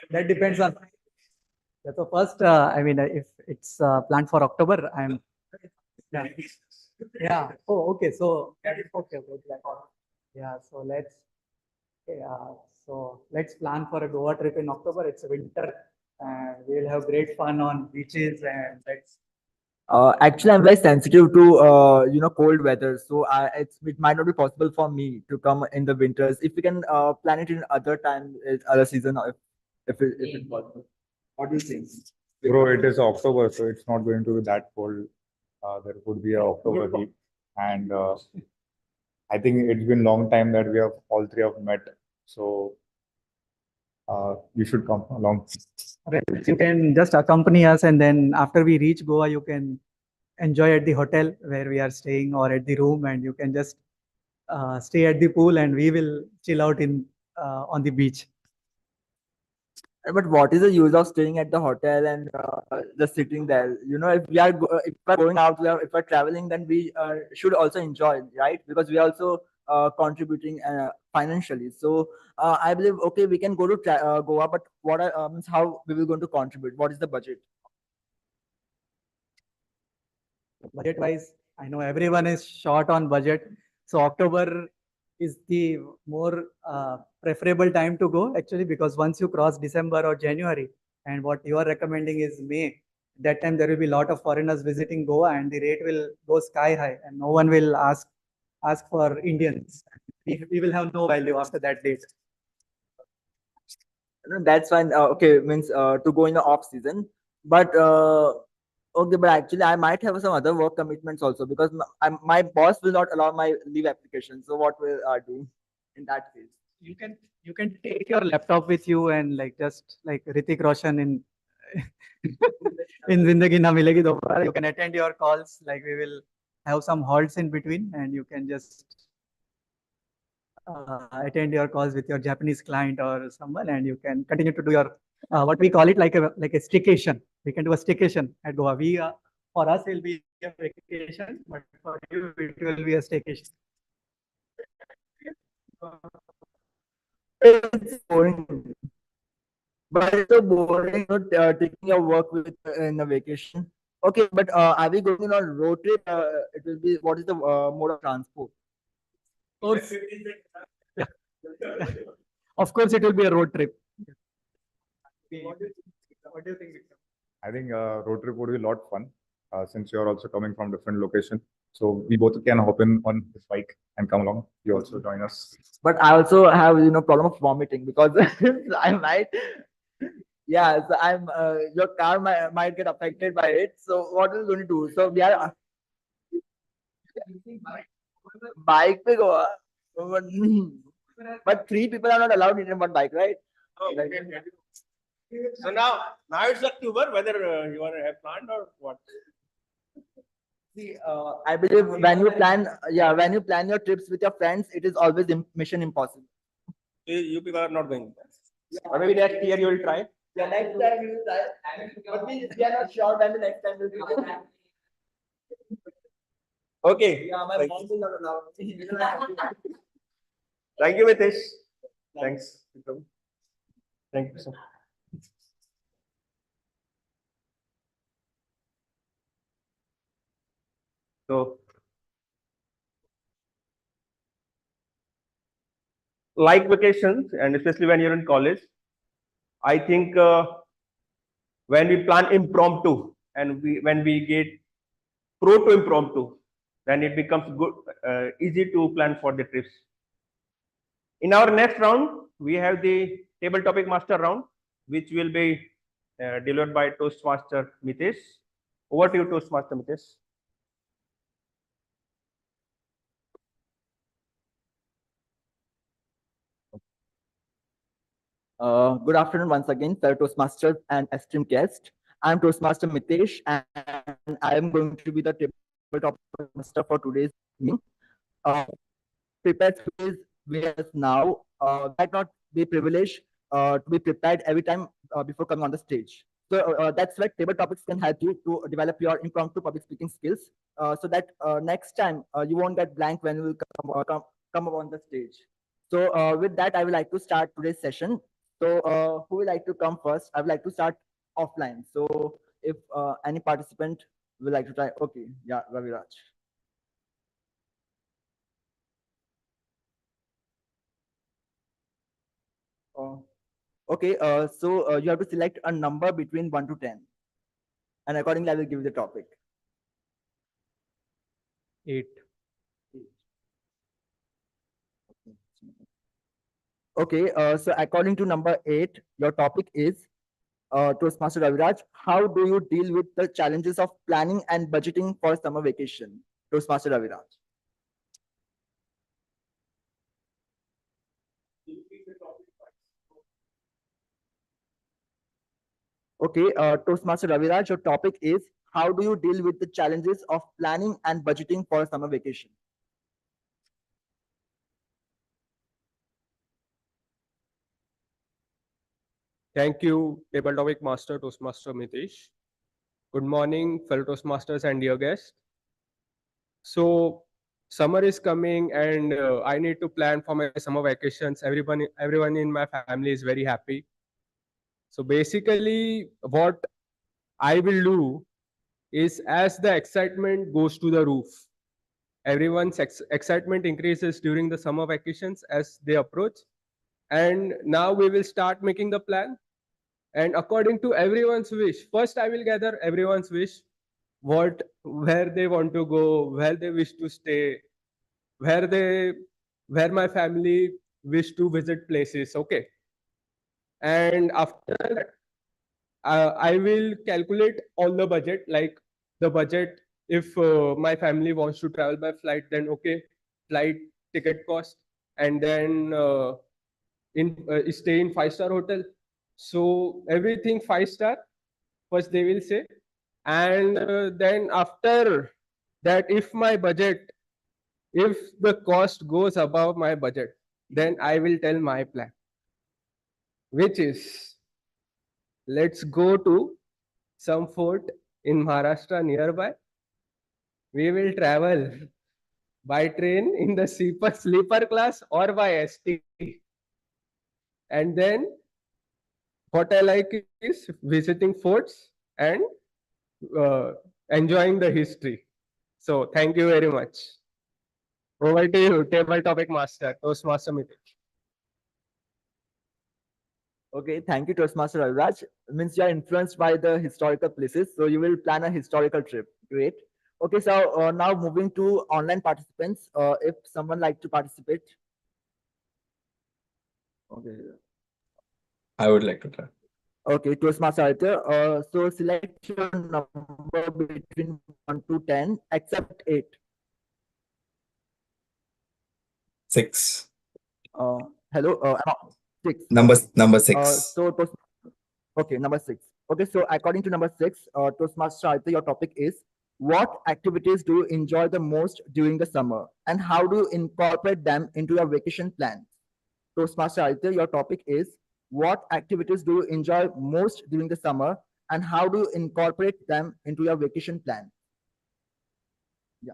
That depends on. So first, I mean, if it's planned for October, I'm. Yeah. Yeah. Oh, okay. So okay. Yeah. So let's. Yeah. So let's plan for a Goa trip in October. It's winter, and we'll have great fun on beaches, and let's. Actually, I'm very sensitive to cold weather, so it might not be possible for me to come in the winters. If we can plan it in other time, other season, if it's possible. What do you think? Bro, it is October, so it's not going to be that cold. There could be a October heat, and I think it's been long time that we have all 3 have met. So you should come along. You can just accompany us, and then after we reach Goa, you can enjoy at the hotel where we are staying or at the room, and you can just stay at the pool, and we will chill out in on the beach. But what is the use of staying at the hotel and just sitting there? If if we're going out, if we're traveling, then we should also enjoy, right? Because we are also contributing financially. So I believe, okay, we can go to Goa, but what means how we will going to contribute? What is the budget? budget wise, I know everyone is short on budget. So October is the more preferable time to go actually, because once you cross December or January, and what you are recommending is May, that time there will be a lot of foreigners visiting Goa and the rate will go sky high and no one will ask for Indians. We will have no value after that date. No, that's fine. Okay, means to go in the off season, but okay, but actually I might have some other work commitments also because my boss will not allow my leave application. So what will I do in that case? You can take your laptop with you and like just like Hrithik Roshan in in Zindagi Na Milegi Dobara, you can attend your calls. Like we will have some halts in between, and you can just attend your calls with your Japanese client or someone, and you can continue to do your what we call it like a staycation. We can do a staycation at Goa. We for us it will be a vacation, but for you it will be a staycation. It's boring, but it's so boring. Taking your work with in a vacation. Okay, but are we going on a road trip? It will be what is the mode of transport? Of course, yeah. Of course, it will be a road trip. What do you think? I think road trip would be a lot fun since you're also coming from different location. So we both can hop in on this bike and come along. You also join us. But I also have problem of vomiting because I might. Yeah, so I'm your car might get affected by it. So what are we going to do? So we are bike pe go. But 3 people are not allowed in one bike, right? So now it's October, whether you want to have planned or what? See, I believe when you plan, when you plan your trips with your friends, it is always mission impossible. You people are not going. Or maybe next year you will try. Yeah, next time we will try. But we are not sure when the next time will be. Okay. Yeah, my mom will not allow. Thank you, Mitesh. Thanks. Thank you, sir. So, like vacations, and especially when you're in college, I think when we plan impromptu and when we get pro to impromptu, then it becomes good, easy to plan for the trips. In our next round, we have the table topic master round, which will be delivered by Toastmaster Mitesh. Over to you, Toastmaster Mitesh. Good afternoon once again, fellow Toastmasters and esteemed guests. I'm Toastmaster Mitesh, and I am going to be the tabletop master for today's meeting. Prepared is with now might not be privileged to be prepared every time before coming on the stage. So that's why table topics can help you to develop your impromptu public speaking skills, so that next time you won't get blank when you will come up on the stage. So with that, I would like to start today's session. So who would like to come first? I would like to start offline. So if any participant would like to try, okay, yeah, Raviraj. Okay, so you have to select a number between 1 to 10. And accordingly, I will give you the topic. 8. Okay, so according to number 8, your topic is Toastmaster Raviraj. How do you deal with the challenges of planning and budgeting for summer vacation? Toastmaster Raviraj. Okay, Toastmaster Raviraj, your topic is how do you deal with the challenges of planning and budgeting for summer vacation? Thank you, table topic master Toastmaster Mitesh. Good morning, fellow Toastmasters and dear guests. So summer is coming, and I need to plan for my summer vacations. Everyone in my family is very happy. So basically, what I will do is as the excitement goes to the roof. Everyone's excitement increases during the summer vacations as they approach. And now we will start making the plan. And according to everyone's wish, first I will gather everyone's wish, where they want to go, where they wish to stay, where my family wish to visit places. Okay. And after that, I will calculate all the budget, like the budget. If my family wants to travel by flight, then okay, flight ticket cost, and then stay in 5-star hotel. So everything 5-star. First they will say, and then after that, if the cost goes above my budget, then I will tell my plan, which is, let's go to some fort in Maharashtra nearby. We will travel by train in the sleeper class or by ST. And then what I like is visiting forts and enjoying the history. So thank you very much. Over to you, table topic master, Toastmaster meeting. Okay, thank you, Toastmaster Raviraj. Means you are influenced by the historical places, so you will plan a historical trip. Great. Okay, so now moving to online participants. If someone like to participate. Okay. I would like to try. Okay, Toastmaster Aditya. So select your number between 1 to 10, except 8. 6. Hello, 6. Number Okay. 6. Okay, number 6. Okay, so according to number 6, Toastmaster Aditya, your topic is, what activities do you enjoy the most during the summer, and how do you incorporate them into your vacation plans? Toastmaster Aditya, your topic is, what activities do you enjoy most during the summer, and how do you incorporate them into your vacation plan? Yeah.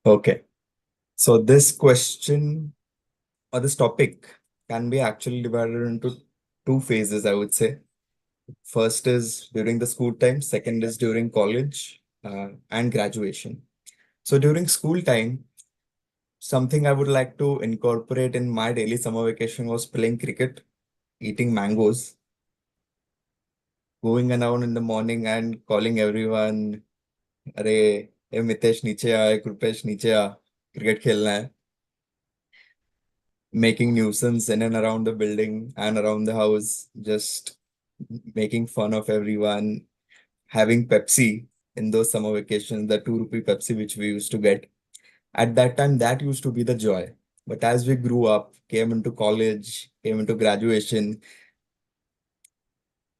Okay. So this question or this topic can be actually divided into 2 phases, I would say. First is during the school time, second is during college and graduation. So during school time, something I would like to incorporate in my daily summer vacation was playing cricket, eating mangoes, going around in the morning and calling everyone, अरे ए मितेश नीचे आ, कृपेश नीचे आ, cricket खेलना है. Making nuisance in and around the building and around the house, just making fun of everyone, having Pepsi in those summer vacations, the 2 rupee Pepsi which we used to get. At that time, that used to be the joy. But as we grew up, came into college, came into graduation,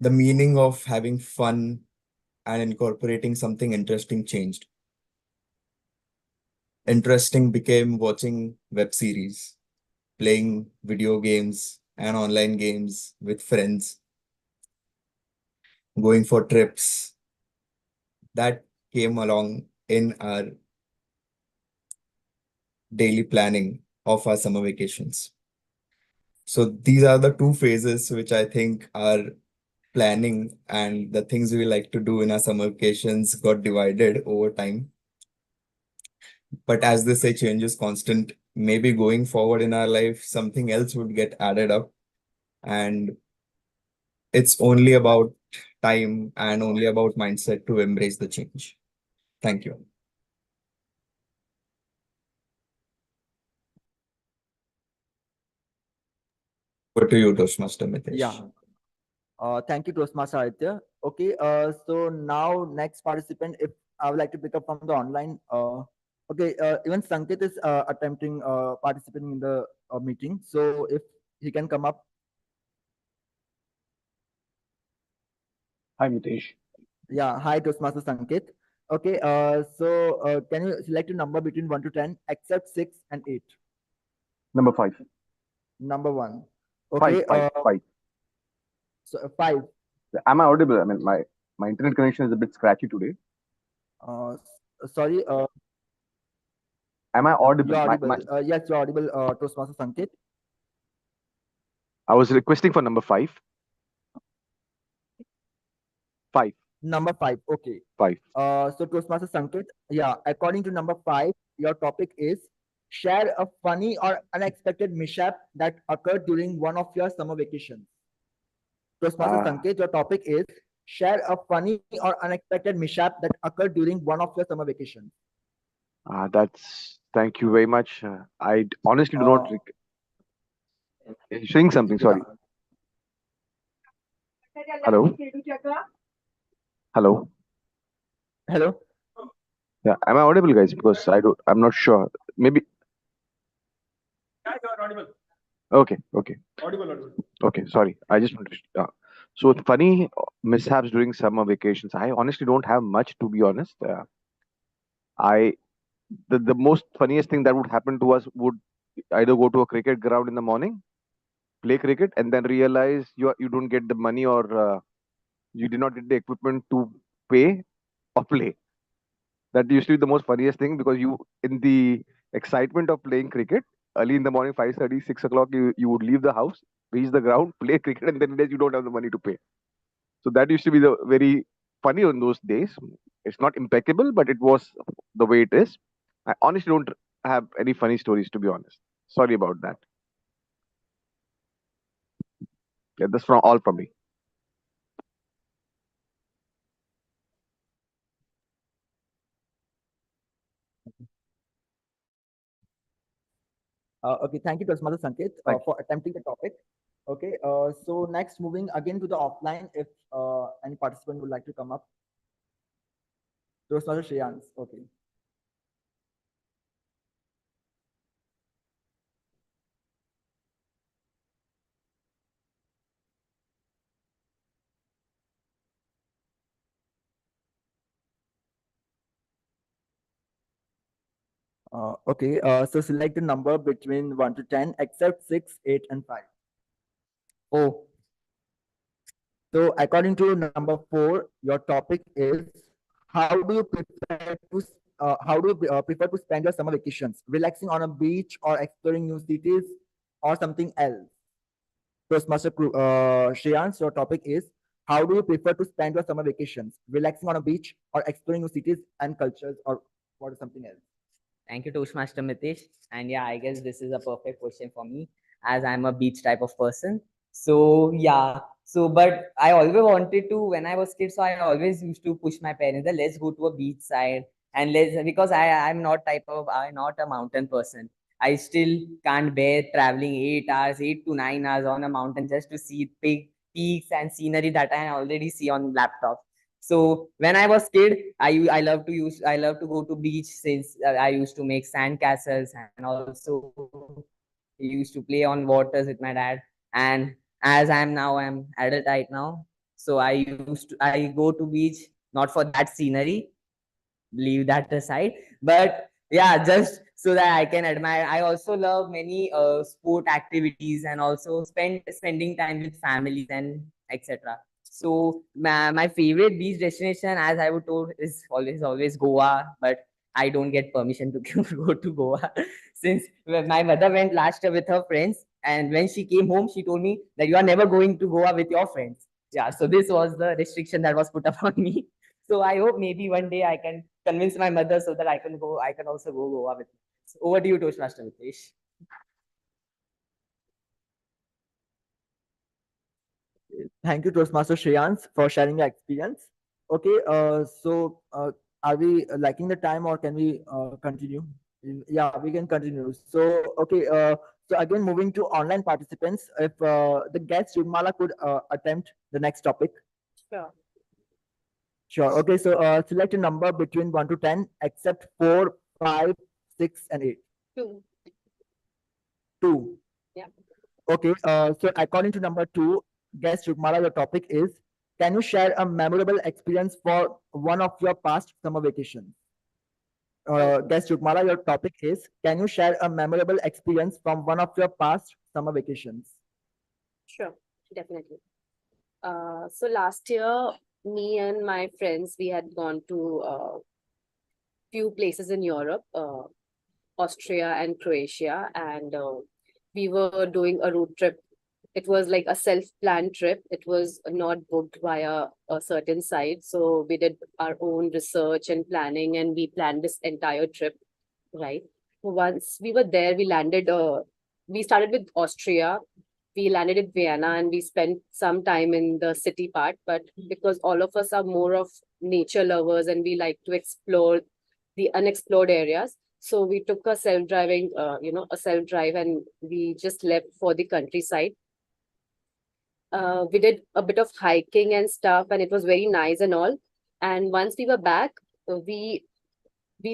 the meaning of having fun and incorporating something interesting changed. Interesting became watching web series, playing video games and online games with friends, going for trips. That came along in our daily planning of our summer vacations. So these are the 2 phases which I think are planning and the things we like to do in our summer vacations got divided over time. But as they say, change is constant. Maybe going forward in our life, something else would get added up. And it's only about time and only about mindset to embrace the change. Thank you. Over to you, Toastmaster Mitesh. Yeah. Thank you, Toastmaster Aditya. Okay, so now next participant, if I would like to pick up from the online. Okay, even Sanket is attempting participating in the meeting. So if he can come up. Hi, Mitesh. Yeah, hi, Toastmaster Sanket. Okay, so can you select a number between 1 to 10, except 6 and 8? Number 5. Number 1. Okay, 5. So 5. Am I audible? I mean, my internet connection is a bit scratchy today. Sorry. Am I audible? You're audible. Yes, you're audible, Toastmaster Sanket. I was requesting for number 5. 5. Number 5. Okay. 5. So Toastmaster Sanket, yeah, according to number 5, your topic is share a funny or unexpected mishap that occurred during one of your summer vacations. Toastmaster Sanket, your topic is share a funny or unexpected mishap that occurred during one of your summer vacations. Thank you very much. I honestly do not. Saying something, sorry. Hello? Hello? Hello? Yeah, am I audible, guys? Because I'm not sure. Maybe. Yeah, you are audible. Okay, okay. Audible. Okay, sorry. I just want to. So funny mishaps during summer vacations. I honestly don't have much, to be honest. I the most funniest thing that would happen to us would either go to a cricket ground in the morning, play cricket, and then realize you don't get the money, or you did not get the equipment to pay or play. That used to be the most funniest thing, because you, in the excitement of playing cricket, early in the morning, 5:30, 6 o'clock, you would leave the house, reach the ground, play cricket, and then realize you don't have the money to pay. So that used to be the very funny on those days. It's not impeccable, but it was the way it is. I honestly don't have any funny stories, to be honest. Sorry about that. Yeah, that's all from me. Okay, thank you, Toastmaster Sanket, for attempting the topic. Okay, so next, moving again to the offline, if any participant would like to come up. Toastmaster Shreyans, okay. Okay, so select a number between 1 to 10, except 6, 8, and 5. Oh. So according to number 4, your topic is how do you prefer to spend your summer vacations? Relaxing on a beach, or exploring new cities, or something else? Toastmaster Shreyans, your topic is how do you prefer to spend your summer vacations? Relaxing on a beach, or exploring new cities and cultures, or what is something else? Thank you, Toastmaster Mitesh. And yeah, I guess this is a perfect question for me, as I'm a beach type of person. So yeah, but I always wanted to, when I was kid, so I always used to push my parents that let's go to a beach side, and because I'm not a mountain person. I still can't bear traveling 8 hours, 8 to 9 hours on a mountain just to see big peaks and scenery that I already see on laptop. So when I was kid, I love to go to beach, since I used to make sand castles, and also used to play on waters with my dad. And as I'm adult right now, so I go to beach not for that scenery, leave that aside, but yeah, just so that I can admire. I also love many sport activities, and also spending time with families and etc. So my favorite beach destination, as I would told, is always Goa, but I don't get permission to go to Goa since when my mother went last year with her friends, and when she came home, she told me that you are never going to Goa with your friends. Yeah, so this was the restriction that was put upon me. So I hope maybe one day I can convince my mother so that I can also go Goa with me. So over to you, Toastmaster Mitesh. Thank you, Toastmaster Shreyans, for sharing your experience. Okay, so are we liking the time, or can we continue? Yeah, we can continue. So, okay, so again, moving to online participants, if the guest Yugmala could attempt the next topic. Sure. Sure. Okay, so select a number between 1 to 10, except 4, 5, 6, and 8. 2. 2. Yeah. Okay, so according to number 2, guest Yugmala, your topic is, can you share a memorable experience for one of your past summer vacations? Guest Yugmala, your topic is, can you share a memorable experience from one of your past summer vacations? Sure, definitely. So last year, me and my friends, we had gone to few places in Europe, Austria and Croatia, and we were doing a road trip it was like a self-planned trip. It was not booked via a certain site. So we did our own research and planning, and we planned this entire trip, right? Once we were there, we started with Austria. We landed in Vienna and we spent some time in the city part. But because all of us are more of nature lovers and we like to explore the unexplored areas, so we took a self-driving, a self-drive, and we just left for the countryside. We did a bit of hiking and stuff, and it was very nice and all. And once we were back, we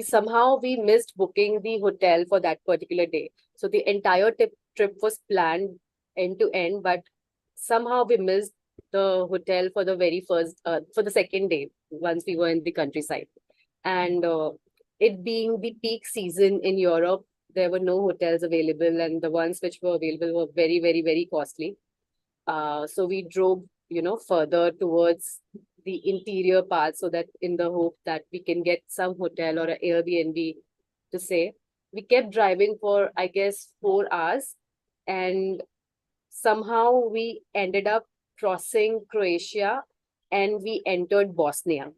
somehow we missed booking the hotel for that particular day. So the entire trip was planned end to end, but somehow we missed the hotel for the for the second day once we were in the countryside. And it being the peak season in Europe, there were no hotels available, and the ones which were available were very, very, very costly. So we drove, further towards the interior part, so that in the hope that we can get some hotel or an Airbnb to stay. We kept driving for, I guess, 4 hours, and somehow we ended up crossing Croatia and we entered Bosnia.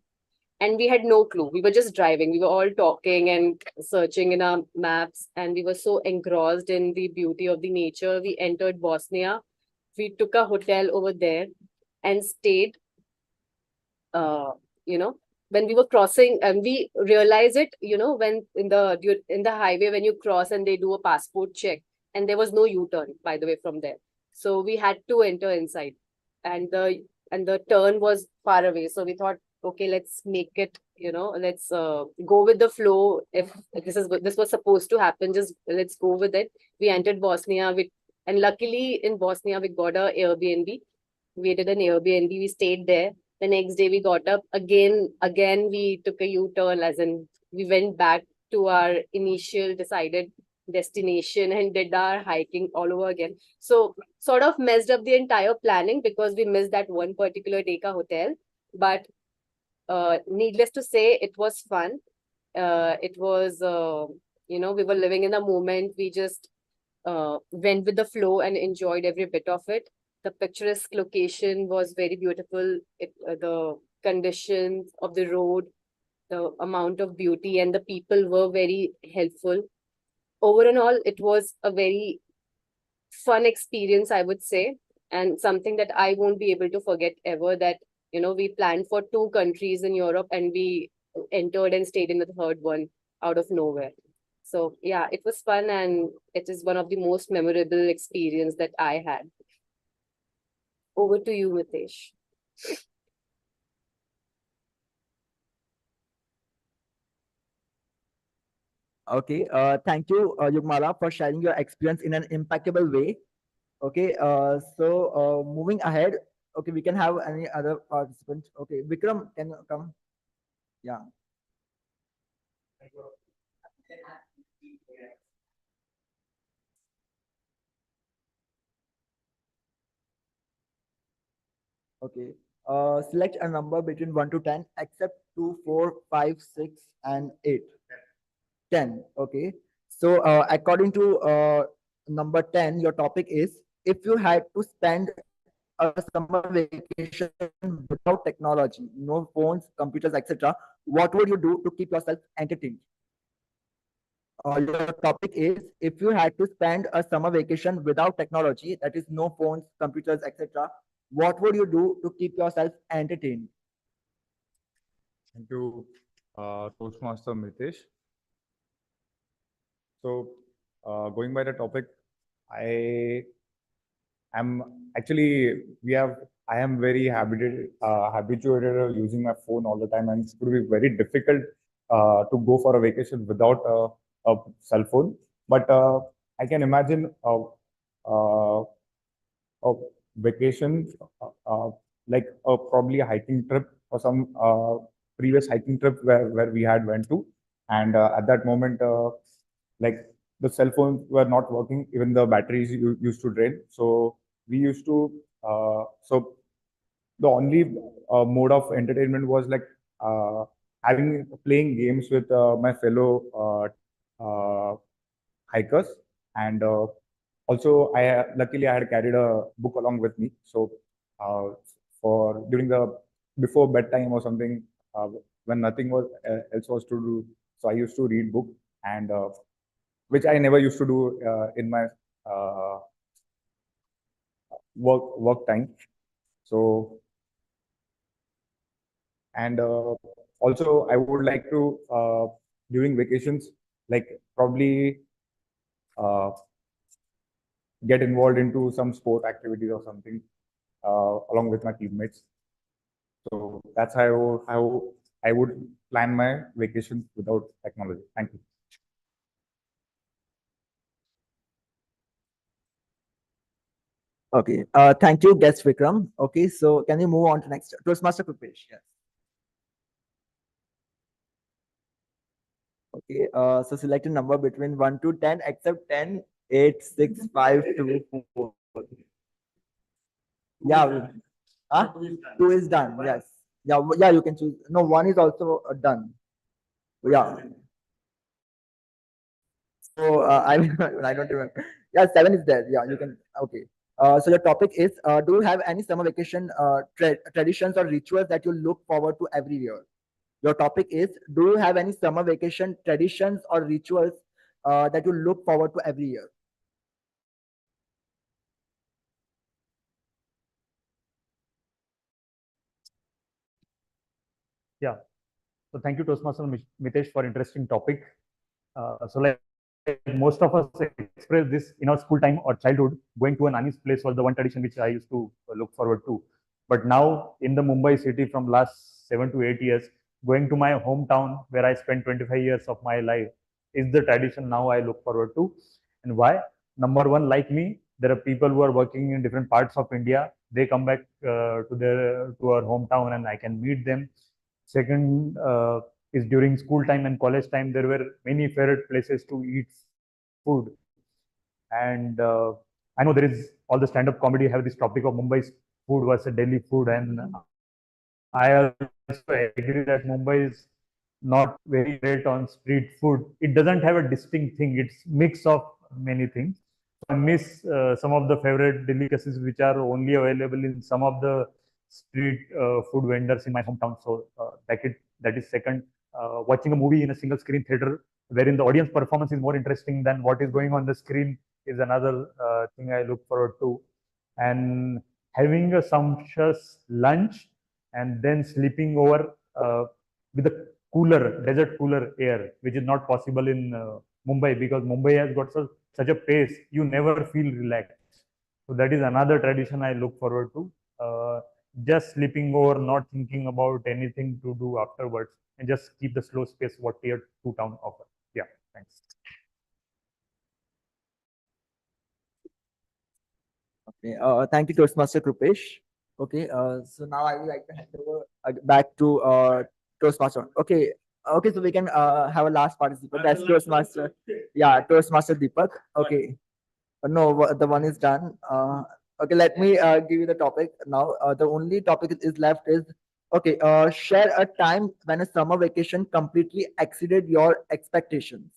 And we had no clue. We were just driving. We were all talking and searching in our maps, and we were so engrossed in the beauty of the nature. We entered Bosnia. We took a hotel over there and stayed. When we were crossing, and we realized it, when in the highway, when you cross and they do a passport check, and there was no U-turn, by the way, from there. So we had to enter inside, and the turn was far away. So we thought, okay, let's make it, let's go with the flow. If this was supposed to happen, just let's go with it. We entered Bosnia, and luckily in Bosnia we got a Airbnb. We did an Airbnb. We stayed there. The next day we got up again. We took a U-turn, as in we went back to our initial decided destination and did our hiking all over again. So sort of messed up the entire planning because we missed that one particular Deka hotel. But needless to say, it was fun. It was, we were living in the moment. We just went with the flow and enjoyed every bit of it. The picturesque location was very beautiful. The conditions of the road, the amount of beauty, and the people were very helpful. Over and all, it was a very fun experience, I would say, and something that I won't be able to forget ever, that, we planned for 2 countries in Europe and we entered and stayed in the third one out of nowhere. So yeah, it was fun, and it is one of the most memorable experience that I had. Over to you, Mitesh. Okay, thank you, Yugmala, for sharing your experience in an impeccable way. Okay, moving ahead, okay, we can have any other participant. Okay, Vikram, can you come? Yeah. Okay, select a number between 1 to 10, except 2, 4, 5, 6, and 8. 10. Okay. So according to number 10, your topic is, if you had to spend a summer vacation without technology, no phones, computers, etc., what would you do to keep yourself entertained? Your topic is, if you had to spend a summer vacation without technology, that is no phones, computers, etc., what would you do to keep yourself entertained? Thank you, Toastmaster Mitesh. So, going by the topic, I am very habituated of using my phone all the time, and it's going to be very difficult to go for a vacation without a cell phone. But I can imagine a vacation like probably a hiking trip or some previous hiking trip where we had went to, and at that moment, like the cell phones were not working, even the batteries used to drain. So we used to so the only mode of entertainment was like playing games with my fellow hikers, and Also, luckily I had carried a book along with me. So for during the before bedtime or something, when nothing was else was to do, so I used to read book, and which I never used to do in my work time. So, and also I would like to during vacations, like probably get involved into some sport activities or something along with my teammates. So that's how I would plan my vacation without technology. Thank you. Okay. Thank you, guest Vikram. Okay, so can you move on to next? Toastmaster Krupesh. Yes. Okay. So select a number between 1 to 10, except 10, 8, 6, 5, 2, 4. Yeah. Huh? 2 is done. Yes. Yeah. Yeah. You can choose. No, 1 is also done. Yeah. So I I don't remember. Yeah, 7 is there. Yeah, you can. Okay. So your topic is: do you have any summer vacation traditions or rituals that you look forward to every year? Your topic is: do you have any summer vacation traditions or rituals that you look forward to every year? Yeah. So thank you, Toastmaster Mitesh, for interesting topic. So like most of us express this in our school time or childhood, going to a nani's place was the one tradition which I used to look forward to. But now in the Mumbai city from last 7 to 8 years, going to my hometown where I spent 25 years of my life is the tradition now I look forward to. And why? Number one, like me, there are people who are working in different parts of India. They come back to our hometown and I can meet them. Second is during school time and college time, there were many favorite places to eat food. And I know there is all the stand-up comedy have this topic of Mumbai's food versus Delhi food. And I also agree that Mumbai is not very great on street food. It doesn't have a distinct thing. It's mix of many things. I miss some of the favorite delicacies which are only available in some of the street food vendors in my hometown. So that is second. Watching a movie in a single screen theater wherein the audience performance is more interesting than what is going on the screen is another thing I look forward to. And having a sumptuous lunch and then sleeping over with a desert cooler air, which is not possible in Mumbai, because Mumbai has got such a pace, you never feel relaxed. So that is another tradition I look forward to. Just sleeping over, not thinking about anything to do afterwards, and just keep the slow space what tier 2 town offer. Yeah, thanks. Okay. Thank you, Toastmaster Krupesh. Okay. So now I would like to hand over back to Toastmaster. Okay. Okay. So we can have a last participant. That's Toastmaster. Yeah, Toastmaster Deepak. Okay. No, the one is done. Okay. Let me give you the topic now. The only topic is left is okay. Share a time when a summer vacation completely exceeded your expectations.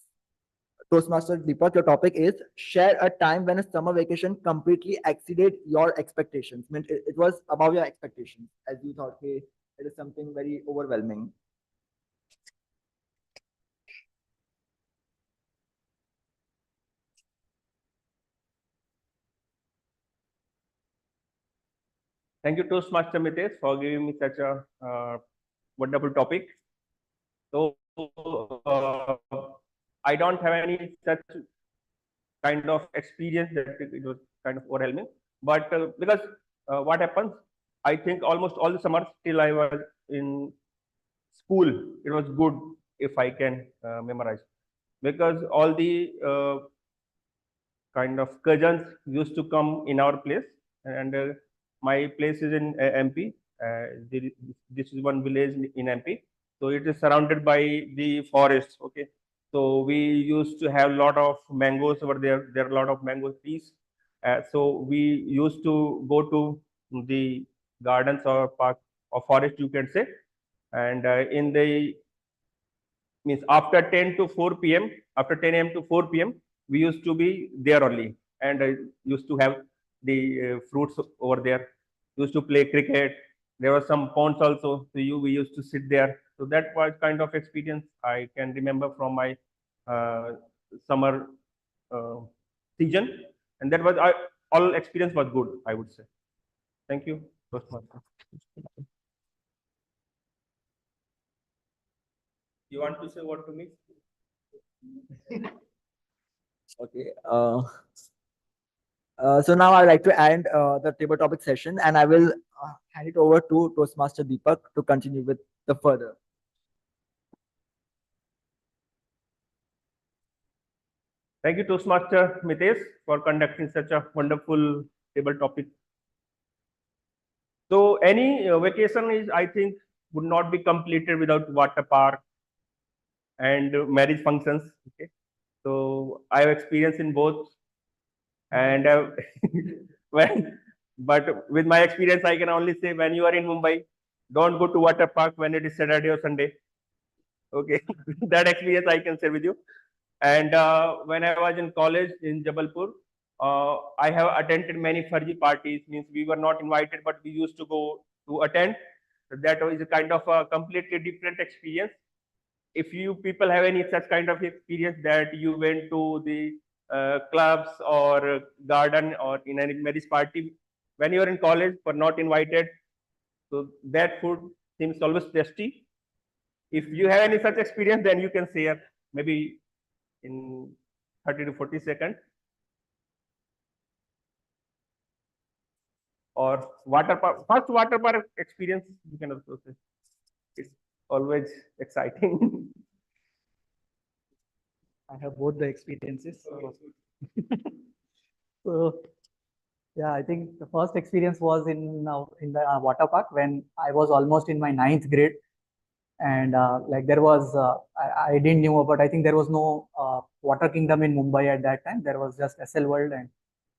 Toastmaster Deepak, your topic is share a time when a summer vacation completely exceeded your expectations. I mean, it was above your expectations, as you thought, hey, it is something very overwhelming. Thank you, Toastmaster Mitesh, for giving me such a wonderful topic. So I don't have any such kind of experience that it was kind of overwhelming. But because what happens, I think almost all the summers till I was in school, it was good if I can memorize, because all the kind of cousins used to come in our place, and my place is in MP. This is one village in MP, so it is surrounded by the forest. Okay, so we used to have a lot of mangoes over there. There are a lot of mango trees. So we used to go to the gardens or park or forest, you can say, and in the means after 10 to 4 p.m. after 10 a.m. to 4 p.m. we used to be there only. and I used to have the fruits over there. Used to play cricket. There were some ponds also. So we used to sit there. So that was kind of experience I can remember from my summer season, and that was all experience was good, I would say. Thank you. You want to say what to me? Okay. So now I'd like to end the table topic session, and I will hand it over to Toastmaster Deepak to continue with the further. Thank you, Toastmaster Mitesh, for conducting such a wonderful table topic. So any vacation is, I think, would not be completed without water park and marriage functions. Okay, so I have experience in both, and but with my experience, I can only say when you are in Mumbai, don't go to water park when it is Saturday or Sunday. Okay, that experience I can share with you. And when I was in college in Jabalpur, I have attended many Farji parties. Means we were not invited, but we used to go to attend. So that was a kind of a completely different experience. If you people have any such kind of experience that you went to the clubs or garden or in any marriage party when you are in college but not invited, so that food seems always tasty. If you have any such experience, then you can share maybe in 30 to 40 seconds. Or water park, first water park experience, you can also say. It's always exciting. I have both the experiences. So yeah, I think the first experience was in the water park when I was almost in my 9th grade, and like there was I didn't know, but I think there was no water kingdom in Mumbai at that time. There was just SL World, and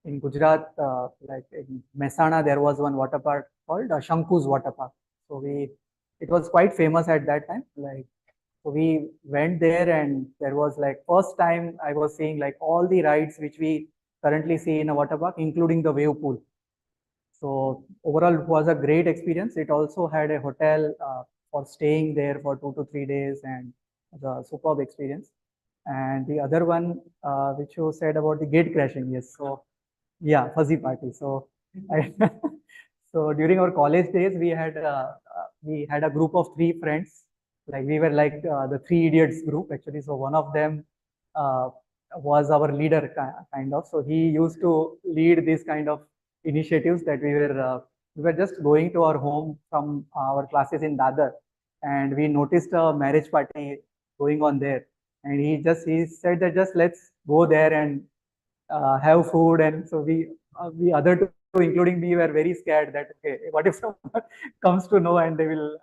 in Gujarat, like in Mehsana, there was one water park called Shanku's Water Park. So it was quite famous at that time. Like, so we went there, and there was like first time I was seeing like all the rides which we currently see in a water park, including the wave pool. So overall, it was a great experience. It also had a hotel for staying there for 2 to 3 days, and the superb experience. And the other one, which you said about the gate crashing, yes. So yeah, fuzzy party. So I, so during our college days, we had a group of 3 friends. Like we were like the 3 idiots group actually. So one of them was our leader kind of. So he used to lead this kind of initiatives that we were just going to our home from our classes in Dadar, and we noticed a marriage party going on there, and he said that just let's go there and have food. And so we other two, including me, were very scared that okay, what if someone comes to know and they will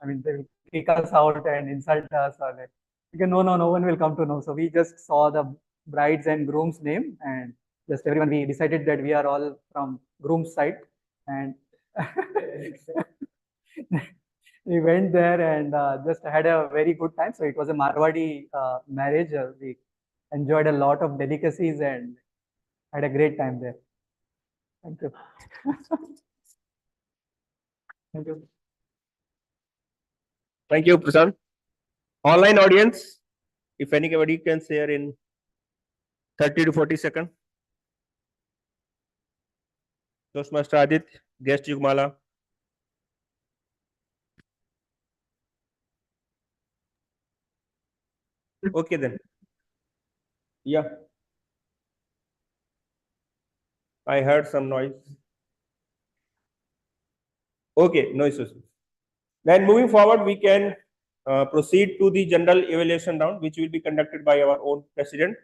kick us out and insult us, or like, okay, no one will come to know. So we just saw the brides and groom's name, and just everyone, we decided that we are all from groom's side, and we went there and just had a very good time. So it was a Marwadi marriage. We enjoyed a lot of delicacies and had a great time there. Thank you. Thank you. Thank you, Prasad. Online audience, if anybody can share in 30 to 40 seconds. Toastmaster Adit, guest Yugmala. Okay then. Yeah. I heard some noise. Okay, no issues. Then moving forward, we can proceed to the general evaluation round, which will be conducted by our own president,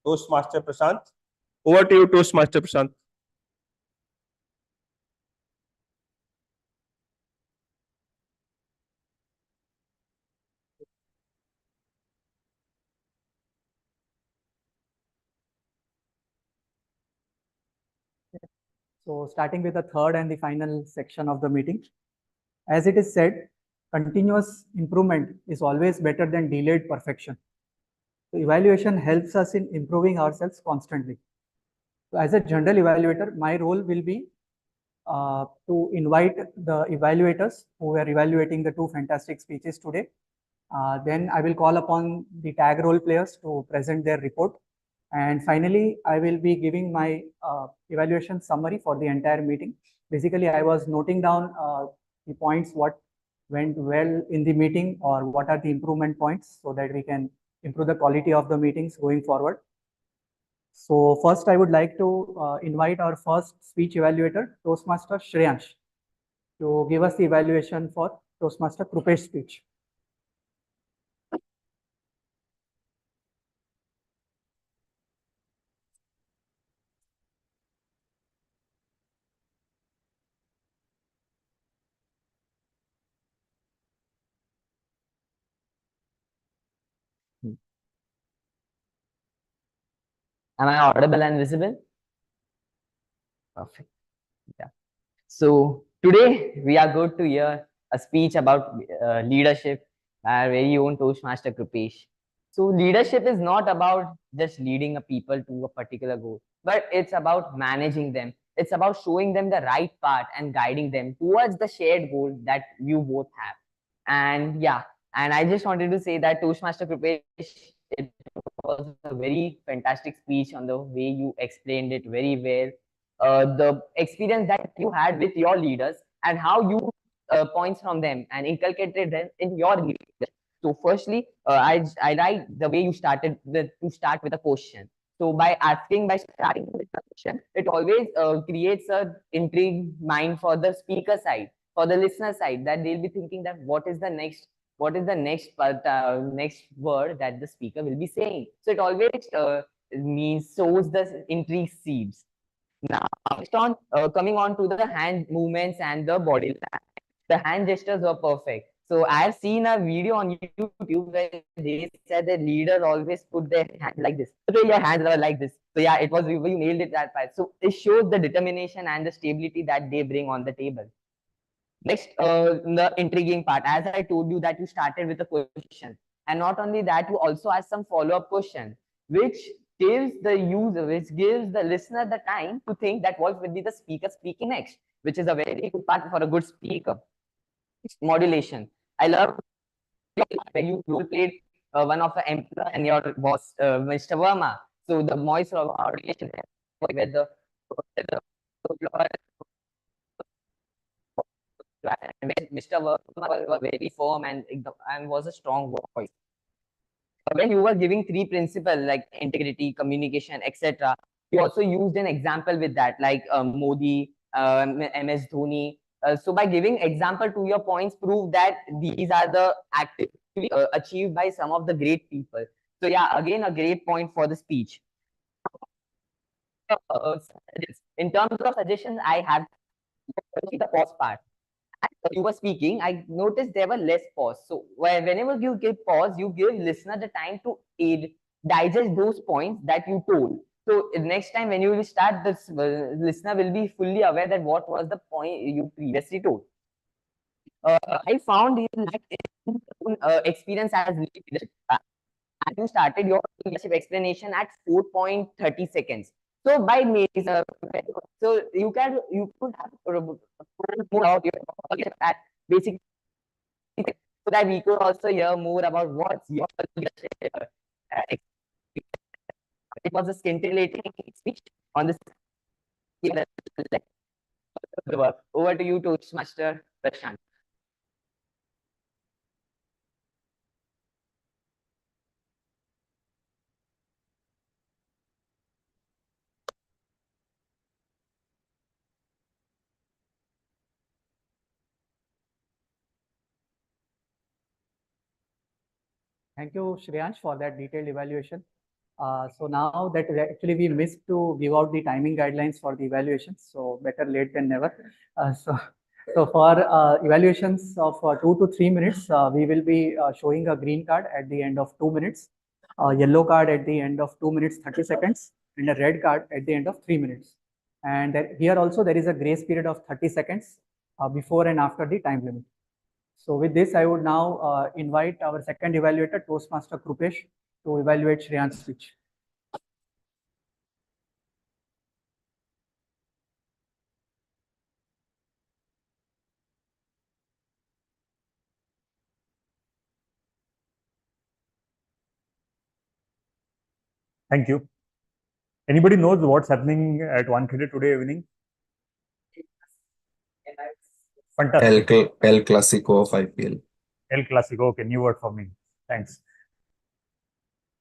Toastmaster Prashant. Over to you, Toastmaster Prashant. So starting with the third and the final section of the meeting, as it is said, continuous improvement is always better than delayed perfection. So evaluation helps us in improving ourselves constantly. So as a general evaluator, my role will be to invite the evaluators who are evaluating the two fantastic speeches today. Then I will call upon the tag role players to present their report. And finally, I will be giving my evaluation summary for the entire meeting. Basically, I was noting down the points, what went well in the meeting or what are the improvement points so that we can improve the quality of the meetings going forward. So first, I would like to invite our first speech evaluator, Toastmaster Shreyansh, to give us the evaluation for Toastmaster Krupesh's speech. Am I audible and visible? Perfect. Yeah. So today we are going to hear a speech about leadership by our very own Toastmaster Krupesh. So leadership is not about just leading a people to a particular goal, but it's about managing them. It's about showing them the right path and guiding them towards the shared goal that you both have. And yeah, and I just wanted to say that Toastmaster Krupesh, it was a very fantastic speech on the way you explained it very well. The experience that you had with your leaders and how you points from them and inculcated them in your leadership. So firstly, I like the way you started to start with a question. So by starting with a question, it always creates a intrigued mind for the speaker side, for the listener side, that they'll be thinking that what is the next next word that the speaker will be saying. So it always means sows the intrigue seeds. Now, next on coming on to the hand movements and the body language. The hand gestures were perfect. So I have seen a video on YouTube where they said the leader always put their hand like this. So your hands are like this. So yeah, it was you nailed it that part. So it shows the determination and the stability that they bring on the table. Next, the intriguing part, as I told you that you started with a question, and not only that, you also ask some follow-up question, which gives the listener the time to think that what will be the speaker speaking next, which is a very good part for a good speaker. Modulation. I love when you role played one of the employer and your boss, Mr. Verma. So the voice of modulation, where the Mr. Verma was very firm and was a strong voice. When you were giving three principles like integrity, communication, etc., you also used an example with that, like Modi, MS Dhoni. So by giving example to your points, prove that these are the actively achieved by some of the great people. So yeah, again, a great point for the speech. In terms of suggestions, I have the pause part. You were speaking, I noticed there were less pause. So whenever you give pause, you give listener the time to digest those points that you told. So next time when you will start, this listener will be fully aware that what was the point you previously told. I found experience as leadership. You started your leadership explanation at 4.30 seconds. So by so you could have more about your at basic, so that we could also hear more about what's your leadership. It was a scintillating speech on this. Over to you, Toastmaster Prashant. Thank you, Shreyansh, for that detailed evaluation. So now that actually we missed to give out the timing guidelines for the evaluations, so better late than never. So for evaluations of 2 to 3 minutes, we will be showing a green card at the end of 2 minutes, a yellow card at the end of 2 minutes 30 seconds, and a red card at the end of 3 minutes. And here also there is a grace period of 30 seconds before and after the time limit. So with this, I would now invite our second evaluator, Toastmaster Krupesh, to evaluate Shreyansh's speech. Thank you. Anybody knows what's happening at Wankhede today evening? Fantastic. El Clasico of IPL. El Clasico. Okay, new word for me. Thanks.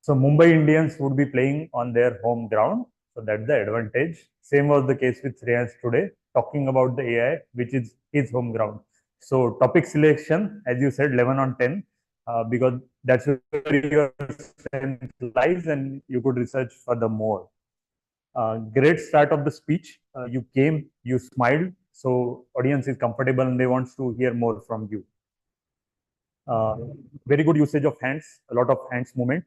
So Mumbai Indians would be playing on their home ground. So that's the advantage. Same was the case with Shreyans today, talking about the AI, which is his home ground. So topic selection, as you said, 11 on 10, because that's where your strength lies and you could research further more. Great start of the speech. You came, you smiled. So audience is comfortable and they want to hear more from you. Very good usage of hands, a lot of hands movement.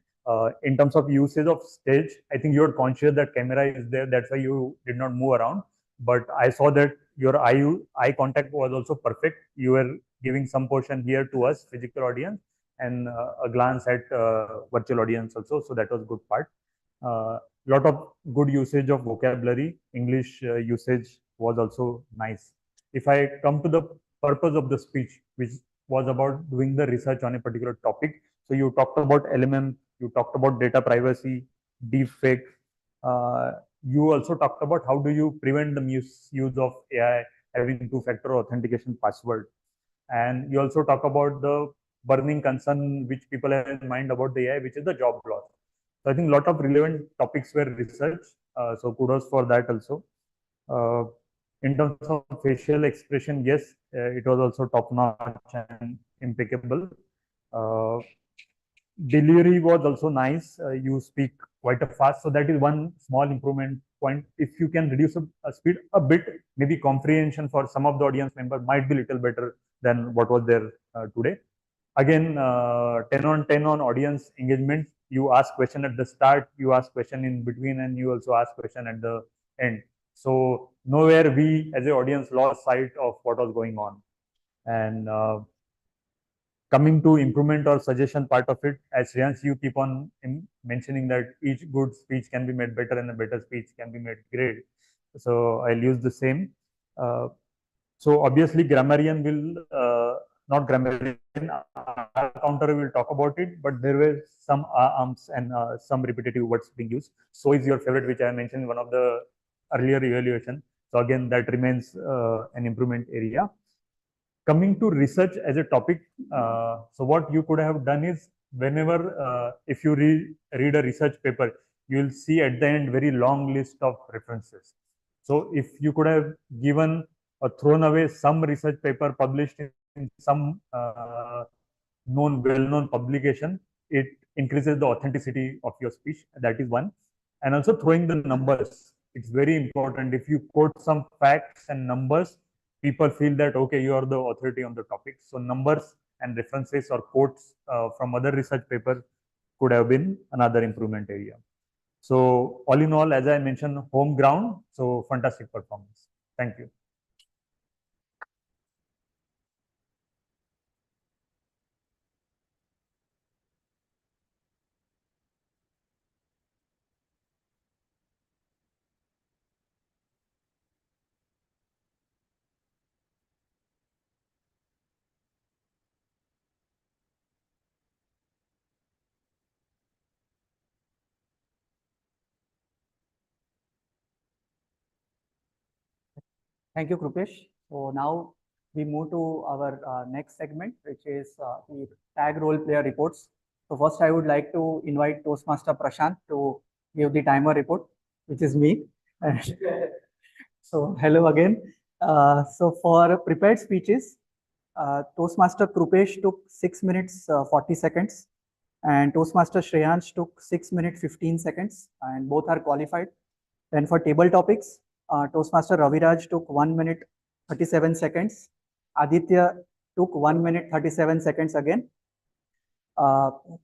In terms of usage of stage, I think you're conscious that camera is there. That's why you did not move around. But I saw that your eye contact was also perfect. You were giving some portion here to us, physical audience, and a glance at virtual audience also. So that was good part. Lot of good usage of vocabulary. English usage was also nice. If I come to the purpose of the speech, which was about doing the research on a particular topic. So you talked about LMM, you talked about data privacy, deepfake. You also talked about how do you prevent the misuse of AI having two-factor authentication password. And you also talk about the burning concern which people have in mind about the AI, which is the job loss. So I think a lot of relevant topics were researched. So kudos for that also. In terms of facial expression, yes, it was also top-notch and impeccable. Delivery was also nice. You speak quite fast, so that is one small improvement point. If you can reduce a speed a bit, maybe comprehension for some of the audience member might be little better than what was there today. Again, 10 on 10 on audience engagement. You ask question at the start, you ask question in between, and you also ask question at the end. So nowhere we as an audience lost sight of what was going on. And coming to improvement or suggestion part of it, as Shreyans, you keep on mentioning that each good speech can be made better and a better speech can be made great. So I'll use the same. So obviously grammarian will, not grammarian, our counter will talk about it, but there were some arms and some repetitive words being used. So is your favorite, which I mentioned in one of the earlier evaluation. So again, that remains an improvement area. Coming to research as a topic, so what you could have done is whenever, if you read a research paper, you will see at the end very long list of references. So if you could have given or thrown away some research paper published in some well-known publication, it increases the authenticity of your speech. That is one. And also throwing the numbers. It's very important. If you quote some facts and numbers, people feel that, okay, you are the authority on the topic. So numbers and references or quotes from other research papers could have been another improvement area. So all in all, as I mentioned, home ground. So fantastic performance. Thank you. Thank you, Krupesh. So now we move to our next segment, which is the tag role player reports. So first, I would like to invite Toastmaster Prashant to give the timer report, which is me. So hello again. So for prepared speeches, Toastmaster Krupesh took 6 minutes 40 seconds, and Toastmaster Shreyans took 6 minutes 15 seconds, and both are qualified. Then for table topics, Toastmaster Raviraj took 1 minute 37 seconds. Aditya took 1 minute 37 seconds again.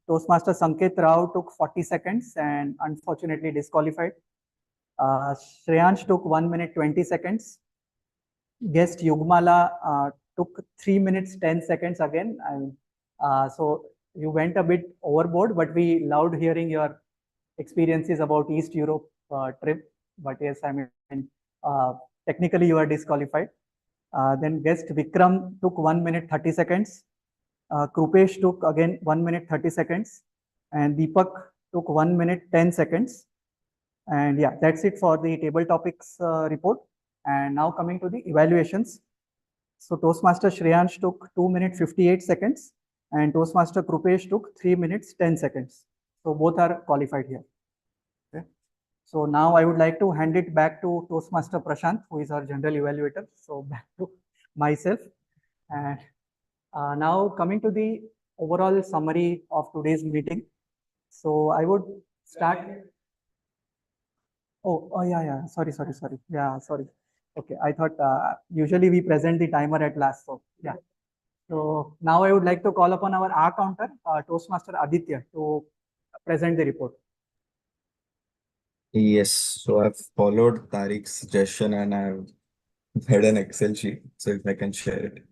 Toastmaster Sanket Rao took 40 seconds and unfortunately disqualified. Shreyansh took 1 minute 20 seconds. Guest Yugmala took 3 minutes 10 seconds again. So you went a bit overboard, but we loved hearing your experiences about East Europe trip. But yes, I mean, technically you are disqualified. Then guest Vikram took 1 minute 30 seconds. Krupesh took again 1 minute 30 seconds. And Deepak took 1 minute 10 seconds. And yeah, that's it for the table topics report. And now coming to the evaluations. So Toastmaster Shreyansh took 2 minutes 58 seconds and Toastmaster Krupesh took 3 minutes 10 seconds. So both are qualified here. Okay. So now I would like to hand it back to Toastmaster Prashant, who is our general evaluator. So back to myself. And now coming to the overall summary of today's meeting. So I would start. Oh, yeah. Sorry. Yeah, sorry. Okay, I thought usually we present the timer at last. So yeah. So now I would like to call upon our R counter, Toastmaster Aditya, to present the report. Yes, so I've followed Tariq's suggestion and I've made an Excel sheet. So if I can share it.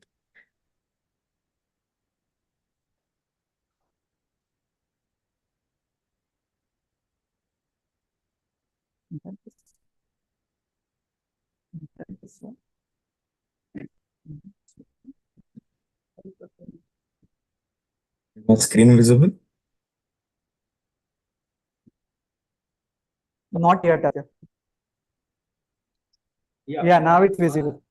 My screen visible? Not yet, Aditya. Yeah, now it's visible.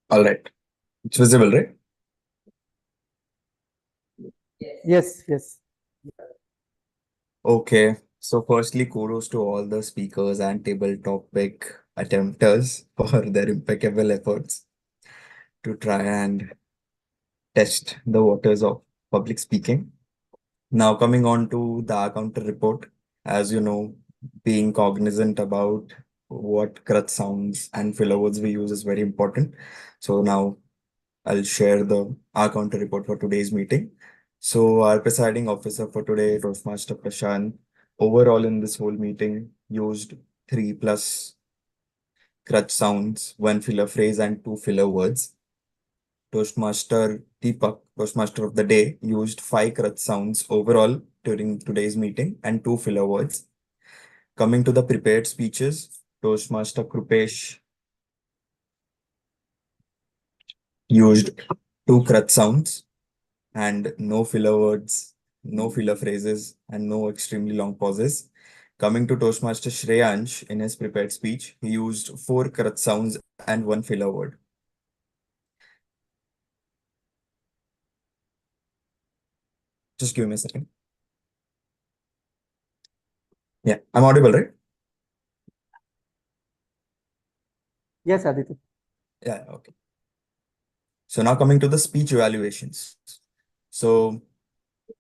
All right. It's visible, right? Yes. Okay. So firstly, kudos to all the speakers and table topic attempters for their impeccable efforts to try and test the waters of public speaking. Now coming on to the counter report, as you know, being cognizant about what crutch sounds and filler words we use is very important. So now I'll share the R counter report for today's meeting. So our presiding officer for today, Toastmaster Prashant, overall in this whole meeting used 3+ crutch sounds, 1 filler phrase and 2 filler words. Toastmaster Deepak, Toastmaster of the day, used 5 crutch sounds overall during today's meeting and 2 filler words. Coming to the prepared speeches, Toastmaster Krupesh used 2 crutch sounds and no filler words, no filler phrases, and no extremely long pauses. Coming to Toastmaster Shreyansh, in his prepared speech, he used 4 crutch sounds and 1 filler word. Just give me a second. Yeah, I'm audible, right? Yes, Aditya. Yeah, okay. So now coming to the speech evaluations. So